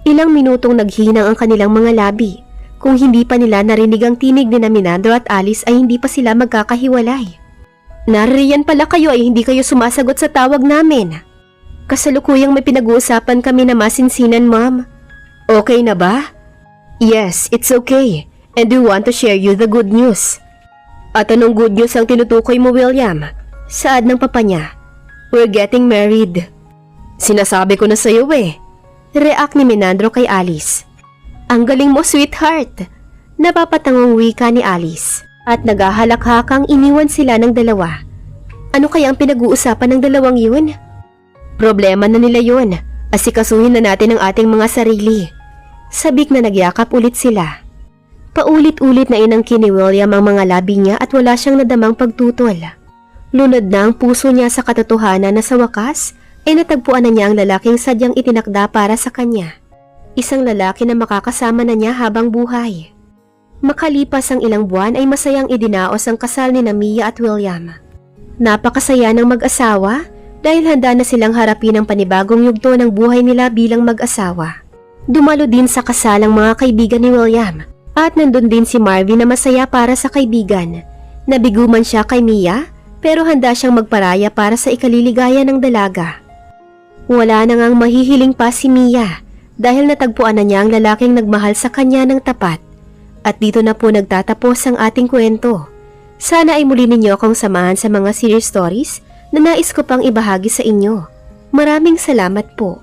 Ilang minutong naghinang ang kanilang mga labi. Kung hindi pa nila narinig ang tinig ni Menandro at Alice ay hindi pa sila magkakahiwalay. Naririyan pala kayo ay hindi kayo sumasagot sa tawag namin. Kasalukuyang may pinag-uusapan kami na masinsinan, Ma'am. Okay na ba? Yes, it's okay. And we want to share you the good news. At anong good news ang tinutukoy mo, William? Saad ng papa niya. We're getting married. Sinasabi ko na sa'yo eh. React ni Menandro kay Alice. Ang galing mo, sweetheart. Napapatangong wika ni Alice. At naghahalak-hakang iniwan sila ng dalawa. Ano kaya ang pinag-uusapan ng dalawang yun? Problema na nila yun. Asikasuhin na natin ang ating mga sarili. Sabik na nagyakap ulit sila. Paulit-ulit na inangkin ni William ang mga labi niya at wala siyang nadamang pagtutol. Lunod na ang puso niya sa katotohanan na sa wakas ay natagpuan na niya ang lalaking sadyang itinakda para sa kanya. Isang lalaki na makakasama na niya habang buhay. Makalipas ang ilang buwan ay masayang idinaos ang kasal ni Mia at William. Napakasaya ng mag-asawa dahil handa na silang harapin ang panibagong yugto ng buhay nila bilang mag-asawa. Dumalo din sa kasal ang mga kaibigan ni William. At nandun din si Marvin na masaya para sa kaibigan. Nabiguman siya kay Mia pero handa siyang magparaya para sa ikaliligaya ng dalaga. Wala na ngang mahihiling pa si Mia dahil natagpuan na niya ang lalaking nagmahal sa kanya ng tapat. At dito na po nagtatapos ang ating kwento. Sana ay muli ninyo akong samahan sa mga series stories na nais ko pang ibahagi sa inyo. Maraming salamat po.